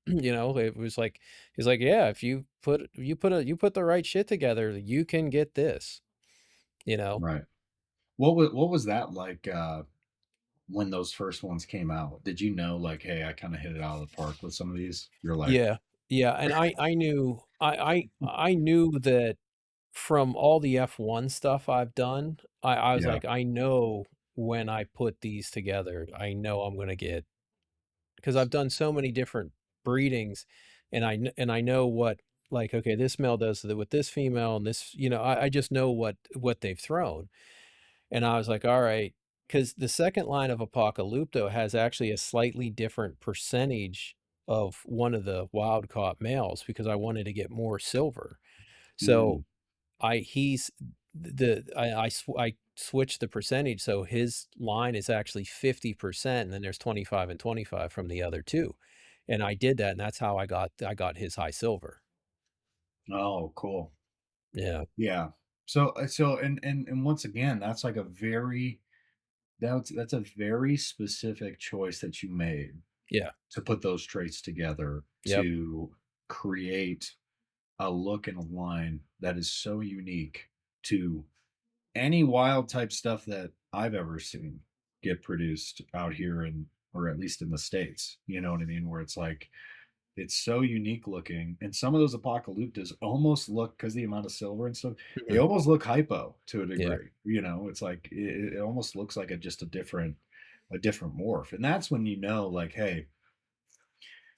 It was like he's like, "Yeah, if you put the right shit together, you can get this," you know?
right. What was that like, when those first ones came out? Did you know, like, "Hey, I kinda hit it out of the park with some of these?" You're like,
Yeah. Yeah, and I knew I knew that from all the F1 stuff I've done, I was
"Yeah,
like, "I know when I put these together, I know I'm gonna get," 'cause I've done so many different breedings, and I know what, like, okay, this male does it with this female, and this, I just know what they've thrown, and I was like, "Alright," 'cause the second line of Apocalypto has actually a slightly different percentage of one of the wild caught males because I wanted to get more silver. So,
mm,
I he's the I switched the percentage, so his line is actually 50%, and then there's 25 and 25 from the other 2, and I did that, and that's how I got his high silver.
oh, cool."
Yeah,
Yeah. And once again, that's like a very that's a very specific choice that you made
yeah,
to put those traits together
yep,
to create a look and a line that is so unique to any wild type stuff that I've ever seen get produced out here in, or at least in the States. You know what I mean? Where it's like it's so unique looking. And some of those apocalyptas almost look, because the amount of silver and stuff, they
mhm,
almost look hypo to a
yeah,
degree. You know, it's like it almost looks like just a different morph. And that's when you know, like, hey,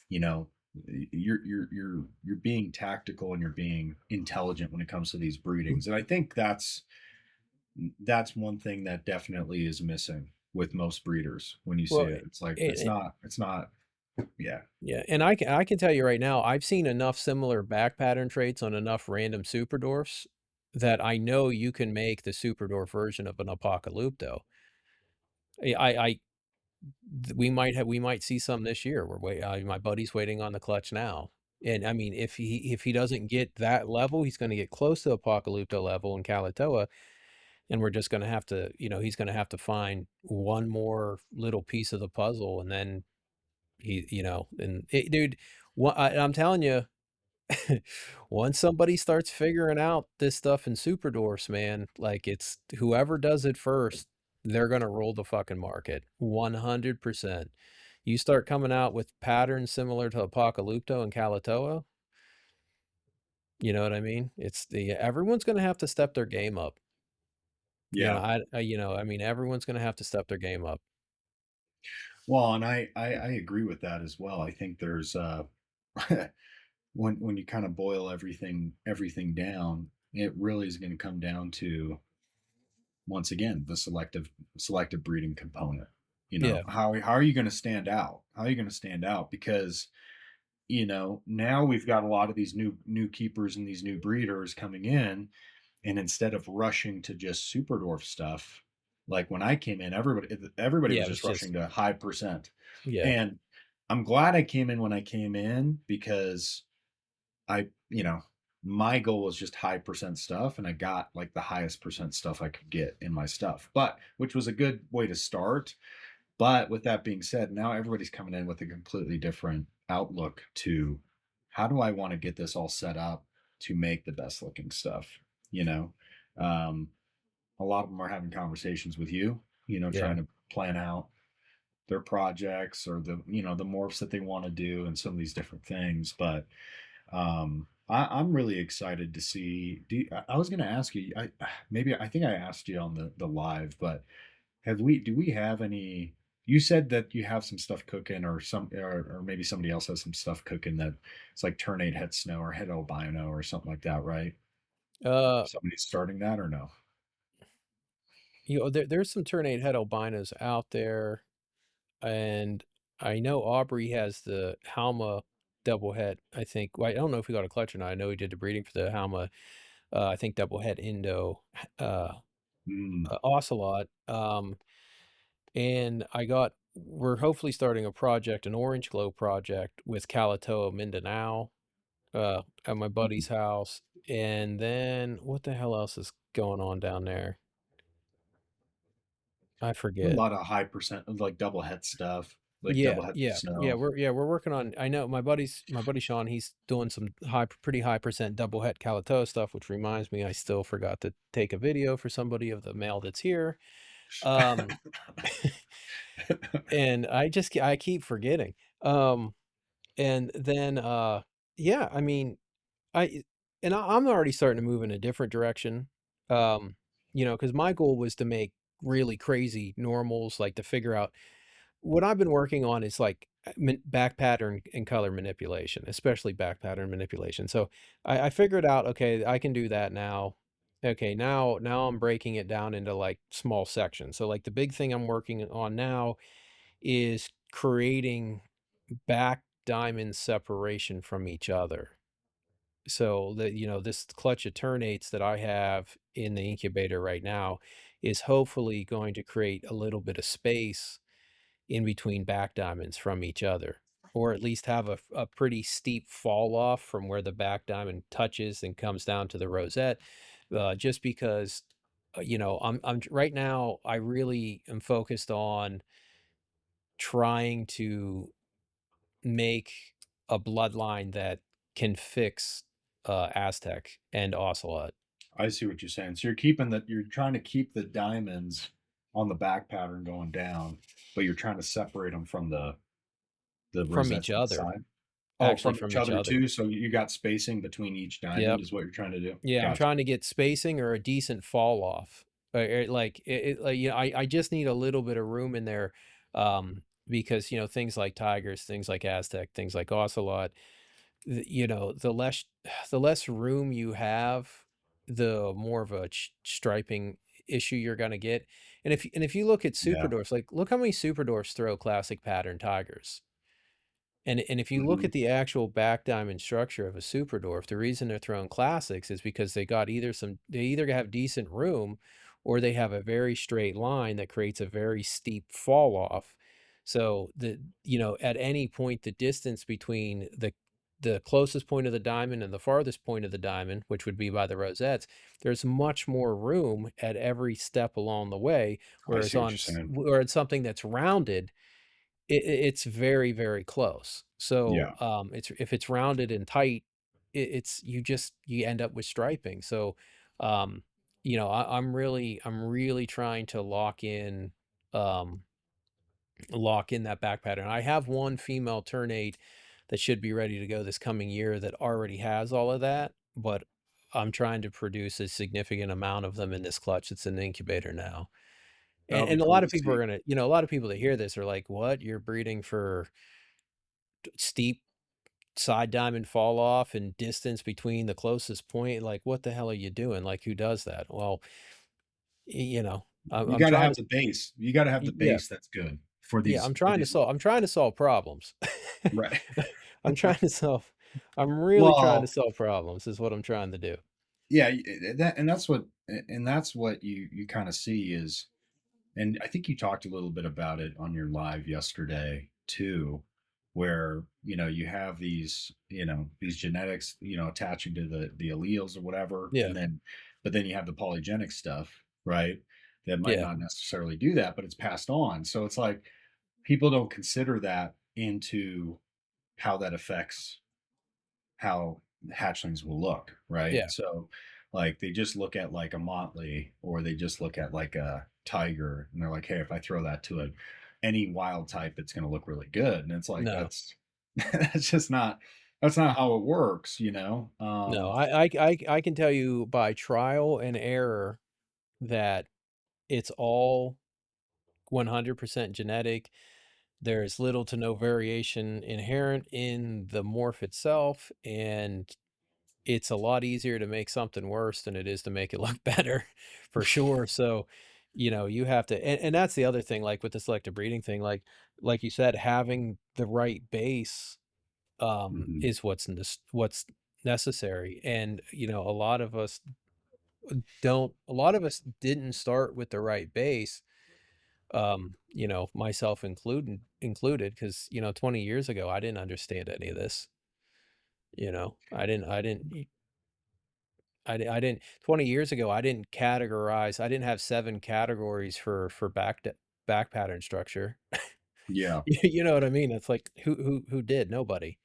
you know, you're being tactical and you're being intelligent when it comes to these breedings. And I think that's one thing that definitely is missing with most breeders when you see
well,
it. It's like
it
it's not yeah.
yeah, and I can tell you right now, I've seen enough similar back pattern traits on enough random super dwarfs that I know you can make the super dwarf version of an Apocalypto. I we might see some this year. My buddy's waiting on the clutch now, and I mean, if he doesn't get that level, he's gonna get close to Apocalypto level in Kalatoa, and we're just gonna have to, he's gonna have to find one more little piece of the puzzle, and then dude, I'm telling you, once somebody starts figuring out this stuff in super dwarfs, man, like it's whoever does it first, they're gonna roll the fucking market 100%. You start coming out with patterns similar to Apocalypto and Kalatoa, you know what I mean? It's the everyone's gonna have to step their game up.
Yeah.
I mean, everyone's gonna have to step their game up.
Well, and I agree with that as well. I think there's when you kind of boil everything down, it really is going to come down to once again the selective breeding component. You know,
Yeah,
how are you going to stand out? How are you going to stand out? Because now we've got a lot of these new keepers and these new breeders coming in, and instead of rushing to just super dwarf stuff, like when I came in, everybody
yeah,
was
it was
just
just
rushing to high percent.
yeah,
And I'm glad I came in when I came in because I, my goal was just high percent stuff, and I got like the highest percent stuff I could get in my stuff, but which was a good way to start. But with that being said, now everybody's coming in with a completely different outlook to how do I want to get this all set up to make the best looking stuff, you know? Um, a lot of them are having conversations with you,
yeah,
trying to plan out their projects or the morphs that they want to do and some of these different things. But I'm really excited to see. I was going to ask you. I think I asked you on the live, but do we have any? You said that you have some stuff cooking, or maybe somebody else has some stuff cooking that it's like ternate het snow or het albino or something like that, right?
Uh,
Somebody's starting that or no?
there's some ternate het albinos out there, and I know Aubrey has the Halma double het, I think. Well, I don't know if he got a clutch or not. I know he did the breeding for the Halma, I think double het Indo, uh,
Mm,
ocelot. And we're hopefully starting a project, an orange glow project with Kalatoa Mindanao, at my
mm.
buddy's house. And then what the hell else is going on down there? I
A
forget.
lot of high percent of like double het stuff, like
Yeah,
double het
yeah, yeah,
snow.
we're working on. I know my buddy Sean, he's doing some pretty high percent double het Kalatoa stuff, which reminds me I still forgot to take a video for somebody of the male that's here. Um, and I keep forgetting. And then, yeah, I mean, I I'm already starting to move in a different direction, um, because my goal was to make really crazy normals, like, to figure out what I've been working on is, like, back pattern and color manipulation, especially back pattern manipulation, so I figured out, okay, I can do that now. Okay, now I'm breaking it down into, like, small sections, so, like, the big thing I'm working on now is creating back diamond separation from each other. So that, this clutch of ternates that I have in the incubator right now is hopefully going to create a little bit of space in between back diamonds from each other, or at least have a pretty steep fall off from where the back diamond touches and comes down to the rosette. Just because, right now, I really am focused on trying to make a bloodline that can fix, Aztec and Ocelot
I see what you're saying. So you're trying to keep the diamonds on the back pattern going down, but you're trying to separate them from the
from each
rosettes
other,
inside. Oh,
actually
from
from
each
each
other
other.
too. So you got spacing between each diamond
Yep.
is what you're trying to do.
Yeah, I'm
Gotcha.
trying to get spacing or a decent fall off. Like, I just need a little bit of room in there, because, things like tigers, things like Aztec, things like Ocelot, the less room you have, the more of a striping issue you're gonna get. And if you look at super
Yeah.
dwarfs, like, look how many super dwarfs throw classic pattern tigers. And if you look
Hmm.
at the actual back diamond structure of a super dwarf, the reason they're throwing classics is because they either have decent room or they have a very straight line that creates a very steep fall off. So at any point, the distance between the closest point of the diamond and the farthest point of the diamond, which would be by the rosettes, there's much more room at every step along the way.
I
Whereas
see what you're saying.
where it's something that's rounded, it's very, very close. So,
Yeah.
it's if it's rounded and tight, it's you end up with striping. So, um, I'm really trying to um, lock in that back pattern. I have one female ternate that should be ready to go this coming year that already has all of that, but I'm trying to produce a significant amount of them in this clutch. It's an incubator now.
That'll be
And a
cool
lot
to
of people are
see.
gonna a lot of people that hear this are like, "What? You're breeding for steep side diamond fall off and distance between the closest point? Like, what the hell are you doing? Like, who does that?" Well,
You
I'm
got to
trying
have
to
the base. You got to have the
yeah,
base that's good for
yeah,
these.
I'm trying to solve problems.
Right.
I'm trying to solve I'm really trying to
Well,
solve problems is what I'm trying to do.
yeah, that's what you kind of see is, and I think you talked a little bit about it on your live yesterday too, where you have these genetics attaching to the alleles or whatever,
Yeah,
and then but then you have the polygenic stuff, right? That might
yeah,
not necessarily do that, but it's passed on. So it's like people don't consider that into how that affects how hatchlings will look, right?
yeah,
So, like, they just look at like a motley, or they just look at like a tiger, and they're like, "Hey, if I throw that to any wild type, it's going to look really good." And it's like
no,
that's just not that's not how it works, you know.
no, I can tell you by trial and error that it's all 100% genetic. There's little to no variation inherent in the morph itself, and it's a lot easier to make something worse than it is to make it look better, for sure. So, you have to, and that's the other thing, like with the selective breeding thing, like you said, having the right base
Mhm.
is what's necessary. And a lot of us didn't start with the right base, myself included, because 20 years ago I didn't understand any of this. I didn't 20 years ago, I didn't have 7 categories for back pattern structure.
Yeah.
You know what I mean? It's like, who did? Nobody,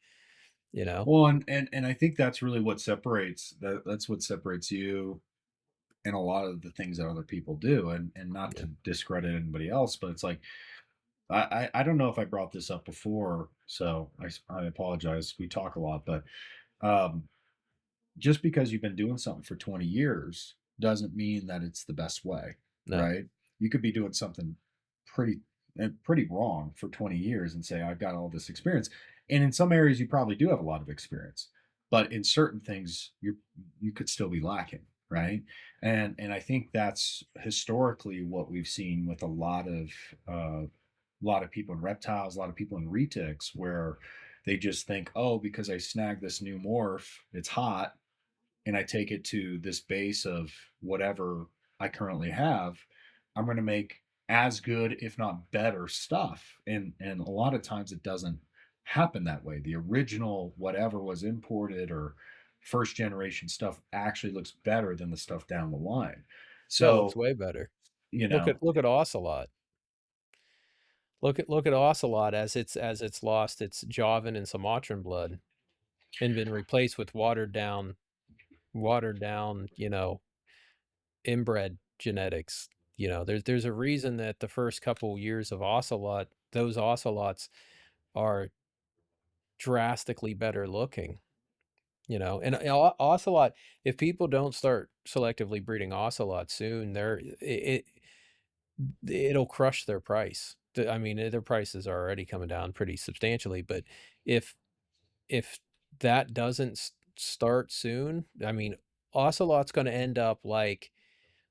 you know?
Well, and I think that's really what separates that's what separates you and a lot of the things that other people do, and not
Yeah,
to discredit anybody else, but it's like I don't know if I brought this up before, so I apologize. We talk a lot, but um, just because you've been doing something for 20 years doesn't mean that it's the best way,
no.
right? You could be doing something pretty pretty wrong for 20 years and say I've got all this experience. And in some areas you probably do have a lot of experience. But in certain things you could still be lacking, right? And I think that's historically what we've seen with a lot of people in reptiles, a lot of people in retics, where they just think, oh, because I snagged this new morph, it's hot, and I take it to this base of whatever I currently have, I'm going to make as good, if not better, stuff. And a lot of times it doesn't happen that way. The original whatever was imported or first generation stuff actually looks better than the stuff down the line.
No, it looks
So,
way better.
you
Look
know,
at Ocelot. Look at Ocelot as it's lost its Javan and Sumatran blood and been replaced with watered down, inbred genetics. There's a reason that the first couple years of those ocelots are drastically better looking. And ocelot, if people don't start selectively breeding ocelot soon, it'll crush their price. I mean, their prices are already coming down pretty substantially, but if if that doesn't start soon, I mean, ocelot's going to end up like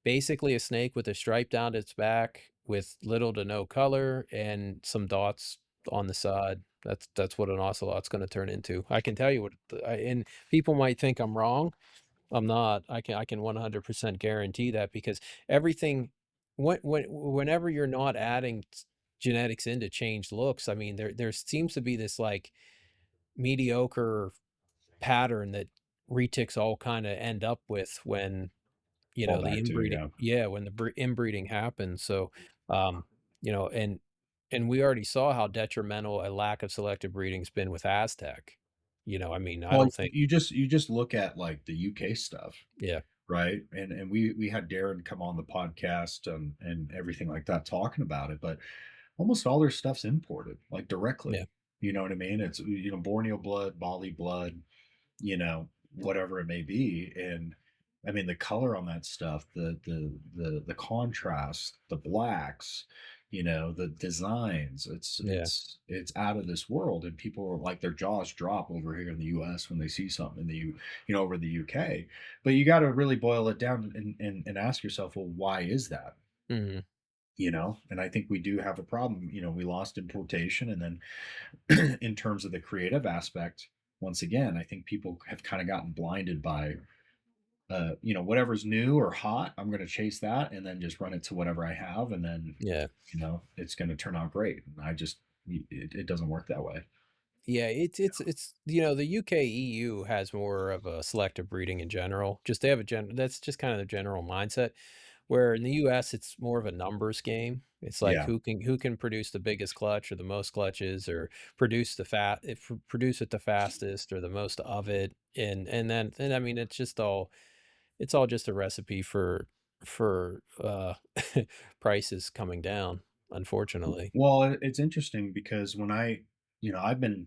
basically a snake with a stripe down its back with little to no color and some dots on the side. That's what an ocelot's gonna turn into. I can tell you what and people might think I'm wrong. I'm not. I can 100% guarantee that, because everything whenever you're not adding genetics in to change looks, I mean, there seems to be this, like, mediocre pattern that retics all kinda end up with when
fall
the
back to,
inbreeding,
yeah.
yeah, when the inbreeding happens. So, you know, and we already saw how detrimental a lack of selective breeding's been with Aztec. I mean, I
Well,
don't think,
you just look at like the UK stuff,
yeah,
right? And we had Darren come on the podcast and everything like that talking about it, but almost all their stuff's imported, like
yeah,
directly. You know what I mean? It's Borneo blood, Bali blood, whatever it may be. And I mean the color on that stuff, the contrast, the blacks, the designs,
yeah,
it's out of this world. And people are like their jaws drop over here in the US when they see something in the over the UK. But you got to really boil it down and ask yourself, well, why is that?
mhm,
And I think we do have a problem. We lost importation, and then in terms of the creative aspect, once again, I think people have kind of gotten blinded by whatever's new or hot, I'm going to chase that and then just run it to whatever I have, and then
yeah.
it's going to turn out great. And it doesn't work that way.
Yeah, the UK EU has more of a selective breeding in general. Just they have a that's just kind of the general mindset. Where in the US, it's more of a numbers game. It's like
Yeah.
who can produce the biggest clutch or the most clutches, or produce it the fastest or the most of it. And I mean, it's all just a recipe for prices coming down, unfortunately.
Well, it's interesting because when I've been,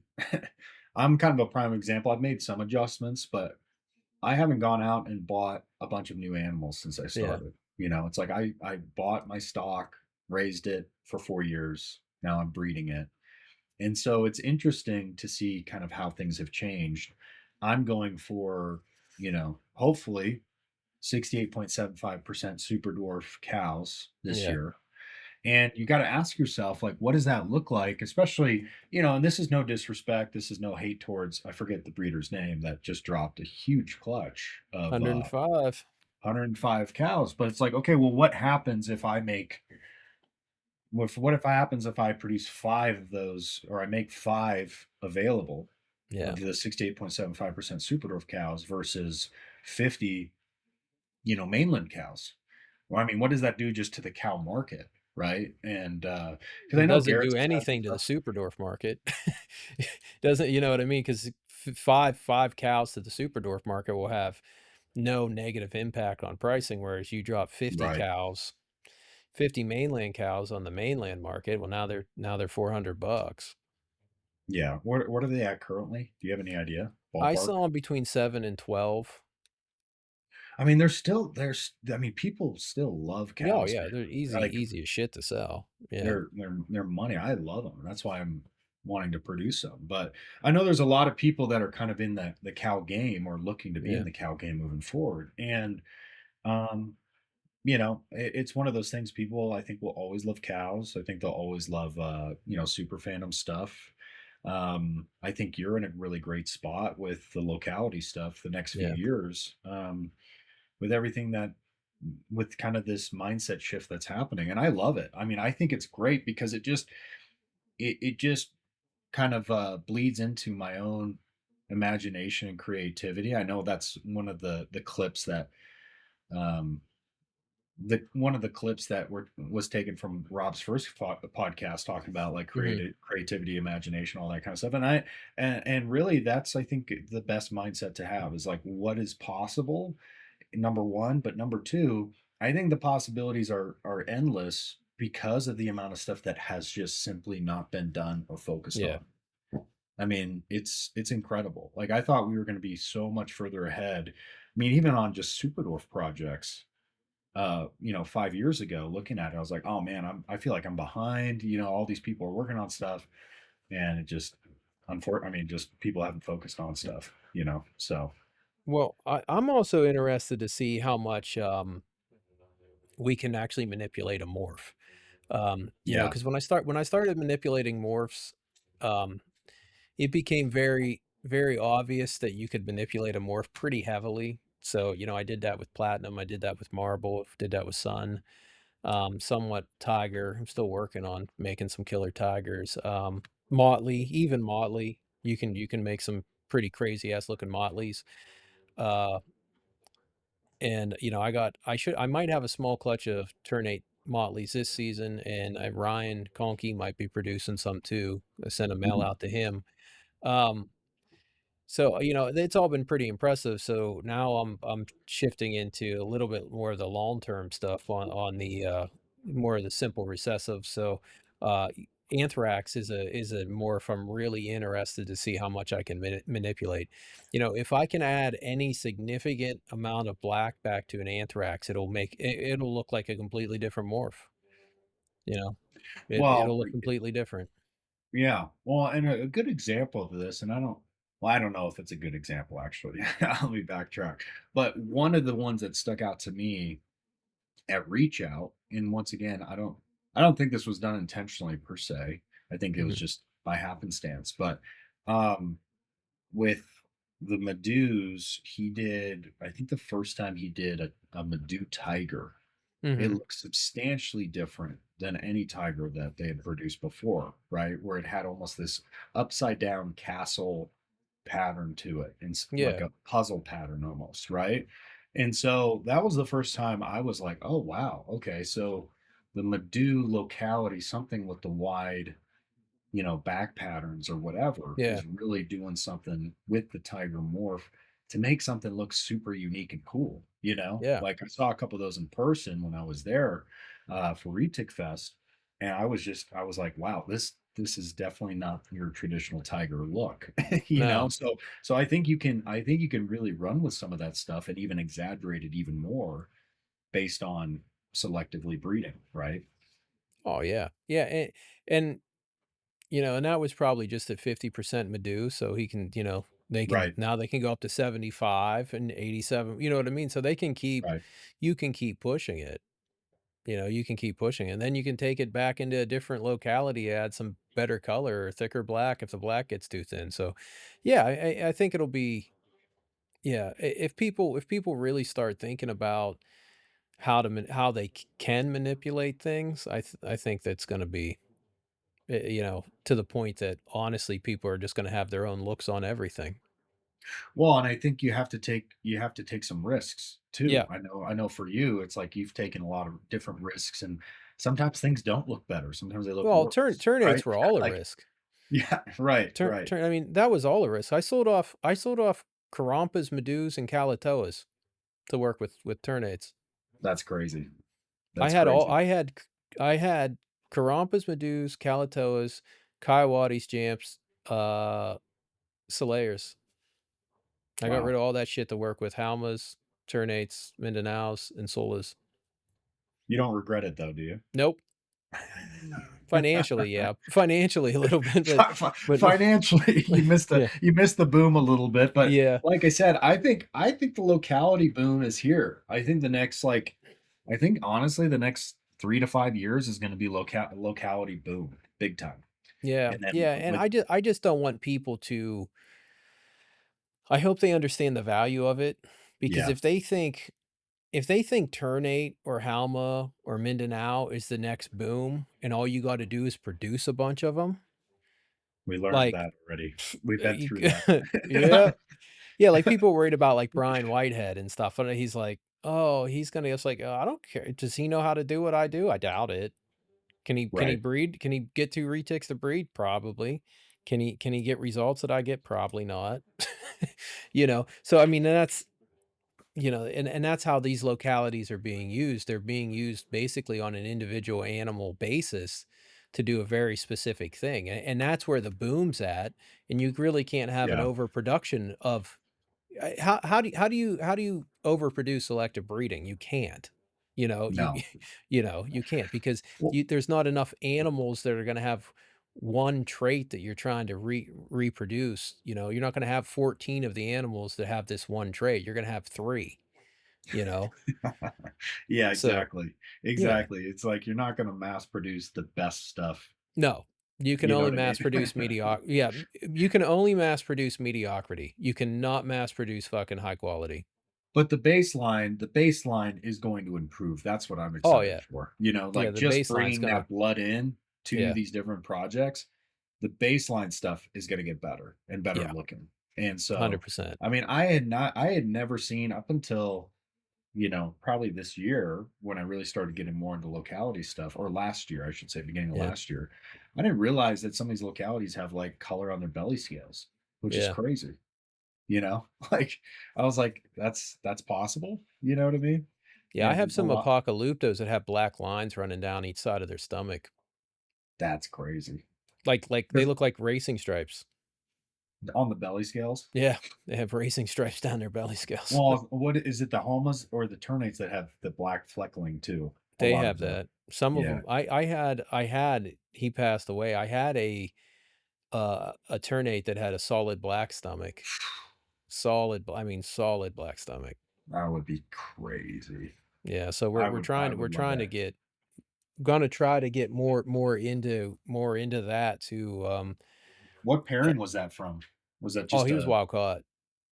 I'm kind of a prime example. I've made some adjustments, but I haven't gone out and bought a bunch of new animals since I
Yeah.
started. It's like I bought my stock. raised it for 4 years. Now I'm breeding it. And so it's interesting to see kind of how things have changed. I'm going for, hopefully 68.75% super dwarf cows this
Yeah.
year. And you got to ask yourself, like, what does that look like? Especially, and this is no disrespect. This is no hate towards, I forget the breeder's name that just dropped a huge clutch of
105.
105 cows. But it's like, okay, well, what happens if I make what if happens if I produce five of those, or I make five available
Yeah.
of the 68.75% super dwarf cows versus 50, mainland cows? Well, I mean, what does that do just to the cow market, right? And because I
It
know
doesn't do
Garrett's has had some
anything to the
stuff,
Superdorf market. Doesn't, you know what I mean? 'Cause five cows to the Superdorf market will have no negative impact on pricing, whereas you drop 50
right?
cows, 50 mainland cows on the mainland market, well, now they're $400.
Yeah. What are they at currently? Do you have any idea?
I
Ballpark?
saw them between 7 and 12.
I mean, there's I mean, people still love
Yeah, oh,
cows,
yeah, they're
man.
easy
Like
easy as shit to sell. Yeah,
they're money. I love them. That's why I'm wanting to produce them. But I know there's a lot of people that are kind of in the cow game or looking to be in
yeah,
the cow game moving forward. And um, it's one of those things. People, I think, will always love cows. I think they'll always love super fandom stuff. I think you're in a really great spot with the locality stuff the next few
yeah.
years. With everything that with kind of this mindset shift that's happening, and I love it. I mean, I think it's great because it just kind of bleeds into my own imagination and creativity. I know that's one of the clips that um the one of the clips that was taken from Rob's first podcast, talking about like
Mhm.
creative creativity, imagination, all that kind of stuff. And really, that's, I think, the best mindset to have is like what is possible, number one. But number two, I think the possibilities are endless because of the amount of stuff that has just simply not been done or focused
Yeah.
on. I mean, it's incredible. Like, I thought we were going to be so much further ahead. I mean, even on just Superdorf projects, 5 years ago, looking at it, I was like, oh man, I feel like I'm behind. All these people are working on stuff, and it just, I mean, just people haven't focused on stuff. So
Well, I'm also interested to see how much, we can actually manipulate a morph.
yeah.
Because when I started manipulating morphs, um, it became very, very obvious that you could manipulate a morph pretty heavily. So, I did that with Platinum, I did that with Marble, did that with Sun, somewhat Tiger. I'm still working on making some killer Tigers. Motley, even Motley, you can make some pretty crazy ass looking Motleys. Uh, and, I might have a small clutch of turn 8 Motleys this season, and, Ryan Conkey might be producing some too. I sent a mail
Mhm.
out to him. Um, so, it's all been pretty impressive, so now I'm shifting into a little bit more of the long-term stuff on the, more of the simple recessive, so, Anthrax is a morph I'm really interested to see how much I can manipulate. If I can add any significant amount of black back to an Anthrax, it'll look like a completely different morph, you know?
Well,
It'll look completely different.
yeah. Well, and a good example of this, and I don't know if it's a good example actually. Let me backtrack. But one of the ones that stuck out to me at Reach Out, and once again, I don't think this was done intentionally per se. I think it was
Mhm.
just by happenstance. But um with the Meduse, he did, I think the first time he did a Medu Tiger, it
Mhm.
looked substantially different than any tiger that they had produced before, right? Where it had almost this upside down castle pattern to it, and like
Yeah.
a puzzle pattern almost, right? And so that was the first time I was like, oh wow, okay, so the Medu locality, something with the wide, back patterns or whatever,
Yeah.
is really doing something with the tiger morph to make something look super unique and cool.
Yeah.
Like I saw a couple of those in person when I was there for Retic Fest, and I was like, wow, this is definitely not your traditional tiger look.
No.
So I think you can really run with some of that stuff and even exaggerate it even more based on selectively breeding, right?
Oh, yeah. Yeah, and you know, and that was probably just at 50% Medu, so he can, you know, they can
Right,
now they can go up to 75 and 87, you know what I mean? So they can keep
right.
you can keep pushing it, you know, you can keep pushing it, and then you can take it back into a different locality, add some better color or thicker black if the black gets too thin, so, yeah, I think it'll be yeah, if people really start thinking about how they can manipulate things, I think that's gonna be you know, to the point that honestly, people are just gonna have their own looks on everything.
Well, and I think you have to take some risks too.
Yeah.
I know for you, it's like you've taken a lot of different risks, and sometimes things don't look better. Sometimes they look
Well,
worse,
turn-8s
right?
were all a
Like,
risk.
yeah, right, right.
I mean, that was all a risk. I sold off Karampas, Medus, and Kalatoas to work with turn-8s.
That's crazy.
I
That's
had all
crazy.
I had Karampas, Medus, Kalatoas, Coyotes, Jamps, Solayers. I got rid
Wow.
of all that shit to work with Halmas, turn-8s, Mindanaos, and Solas.
You don't regret it though, do you?
Nope. Financially, yeah. Financially a little bit, but
Financially,
yeah.
you missed the boom a little bit, but
Yeah.
like I said, I think the locality boom is here. I think the next I think honestly the next 3 to 5 years is going to be locality boom big time.
Yeah.
And then
Yeah, and
with
I just don't want people to I hope they understand the value of it, because
yeah,
if they think Ternate or Halma or Mindanao is the next boom and all you gotta do is produce a bunch of them,
we learned
like,
that already. We've been
you
through
yeah.
that.
Yeah, like, people worried about, like, Brian Whitehead and stuff, and he's like, "Oh, he's gonna" it's like, I don't care. Does he know how to do what I do? I doubt it. Can he
Right.
breed? Can he get 2 retics to breed? Probably. Can he get results that I get? Probably not. You know? So, I mean, that's you know, and that's how these localities are being used. They're being used basically on an individual animal basis to do a very specific thing, and that's where the boom's at, and you really can't have an
Yeah.
overproduction of how do you overproduce selective breeding? You can't. You know,
No.
you know, you can't because
Well,
there's not enough animals that are gonna have one trait that you're trying to reproduce. You know, you're not gonna have 14 of the animals that have this one trait. You're gonna have 3, you know?
yeah,
So,
exactly.
yeah.
Exactly. It's like you're not going to mass produce the best stuff.
No. You can
You know
only
what I
mass
mean?
produce yeah, you can only mass produce mediocrity. You cannot mass produce fucking high quality.
But the baseline is going to improve. That's what I'm
Oh,
excited
yeah.
for. You know,
Yeah,
like
the
just
baseline's
bringing
gonna
that blood in to
yeah,
these different projects, the baseline stuff is going to get better and better
yeah,
looking. And so,
100%.
I mean, I had never seen up until, you know, probably this year when I really started getting more into locality stuff, or last year, I should say, beginning of
Yeah,
last year, I didn't realize that some of these localities have like color on their belly scales, which is
yeah.
crazy. You know, like I was like, that's possible. You know what I mean?
Yeah, I have
And a
some
lot
apocalyptos that have black lines running down each side of their stomach.
that's crazy.
Like, they
Because
look like racing stripes.
on the belly scales.
Yeah, they have racing stripes down their belly scales.
Well, what is it? The homas or the ternates that have the black fleckling too? A
They
lot of
have
the
that. Some of
yeah.
them. I had he passed away. I had a ternate that had a solid black stomach. I mean, solid black stomach.
That would be crazy.
Yeah, so
I
we're
would love
trying to
that.
get gonna try to get more into that to,
What
eh
pairing was that from? Was that
oh,
just
he was
a
wild caught.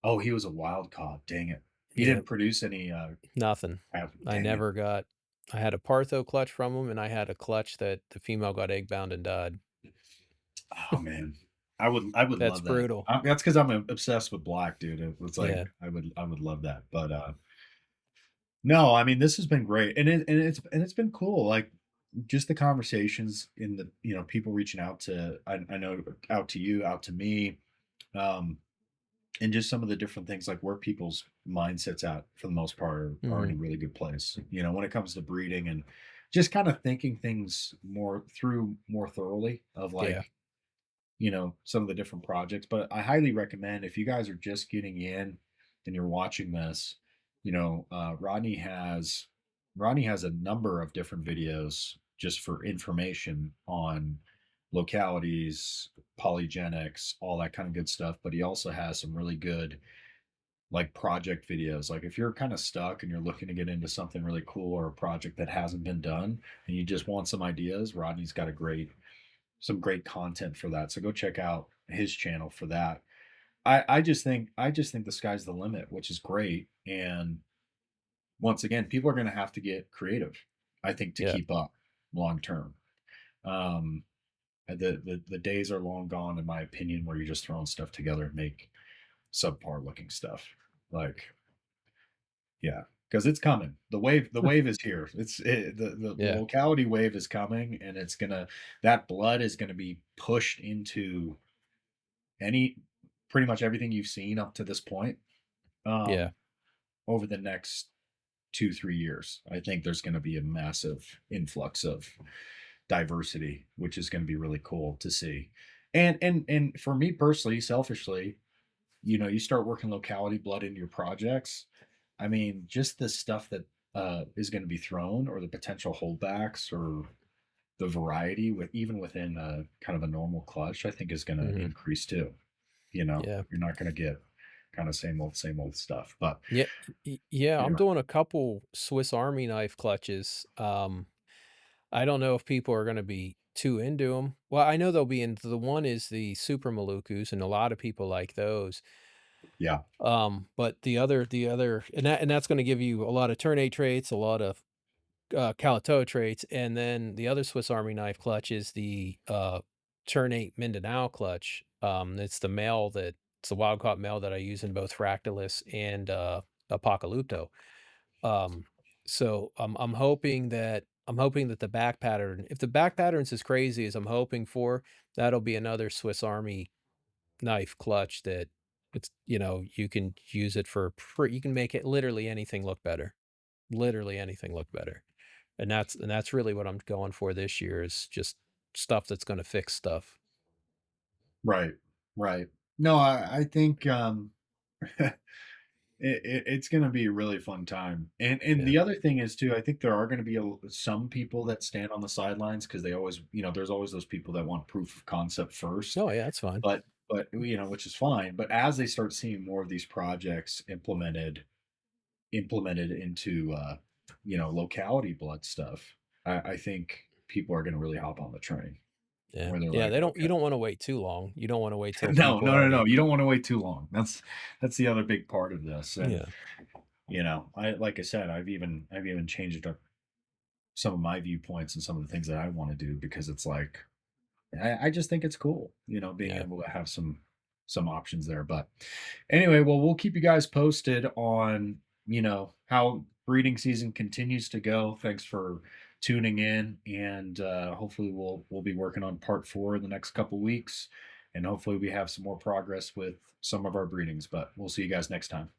oh, he was a wild caught. Dang it. He
Yeah,
didn't produce any
nothing. I
dang it.
never got I had a Partho clutch from him, and I had a clutch that the female got egg bound and died.
Oh man. I would
That's
love that.
brutal.
That's because I'm obsessed with black, dude. It was like
Yeah.
I would love that. But no, I mean this has been great. And it's been cool. Like just the conversations in the you know, people reaching out to I know out to you, out to me. Um and just some of the different things like where people's mindsets at for the most part are in a
Mhm.
really good place you know when it comes to breeding and just kind of thinking things more thoroughly of
Yeah.
like you know some of the different projects but I highly recommend if you guys are just getting in and you're watching this you know Rodney has a number of different videos just for information on localities, polygenics, all that kind of good stuff. But he also has some really good like project videos. Like if you're kind of stuck and you're looking to get into something really cool or a project that hasn't been done and you just want some ideas, Rodney's got a great some great content for that. So go check out his channel for that. I just think the sky's the limit, which is great. And once again, people are going to have to get creative, I think, to
Yeah.
keep up long term. Um, the days are long gone, in my opinion, where you're just throwing stuff together and make subpar looking stuff. Like, yeah, because it's coming. The wave is here. The
Yeah.
locality wave is coming, and it's gonna that blood is gonna be pushed into any pretty much everything you've seen up to this point.
Yeah.
Um, over the next 2 3 years, I think there's going to be a massive influx of diversity, which is going to be really cool to see. And for me personally, selfishly, you start working locality blood into your projects. I mean, just the stuff that is going to be thrown, or the potential holdbacks, or the variety with even within kind of a normal clutch, I think is going to
Mhm.
increase too.
Yeah.
You're not going to get kind of same old stuff. But
Yeah, yeah, I'm
anyway,
doing a couple Swiss Army knife clutches. I don't know if people are gonna be too into them. Well, I know they'll be into the one is the Super Malukus, and a lot of people like those.
yeah,
But the other and that's gonna give you a lot of ternate traits, a lot of, Calato traits, and then the other Swiss Army knife clutch is the, ternate Mindanao clutch. It's the male that it's the wild caught male that I use in both Fractalis and, Apocalypto. Um, so I'm hoping that the back pattern if the back pattern's as crazy as I'm hoping for, that'll be another Swiss Army knife clutch that you can use it you can make it literally anything look better. Literally anything look better. And that's really what I'm going for this year is just stuff that's gonna fix stuff.
right, right. No, I think it's going to be a really fun time. And
Yeah.
the other thing is too, I think there are going to be some people that stand on the sidelines because they always, there's always those people that want proof of concept first.
Oh, yeah, that's fine.
But which is fine. But as they start seeing more of these projects implemented into locality blood stuff, I think people are going to really hop on the train
Yeah.
where they're
Yeah,
like,
they don't you
okay.
don't wanna wait too long. You don't wanna wait till
No,
people
no, no,
already.
no. You don't want to wait too long. That's the other big part of this. And
Yeah.
I like I said, I've even changed up some of my viewpoints and some of the things that I want to do because it's like I just think it's cool, being
Yeah.
able to have some options there. But anyway, well, we'll keep you guys posted on how breeding season continues to go. Thanks for tuning in, and hopefully we'll be working on part 4 in the next couple weeks, and hopefully we have some more progress with some of our breedings. But we'll see you guys next time.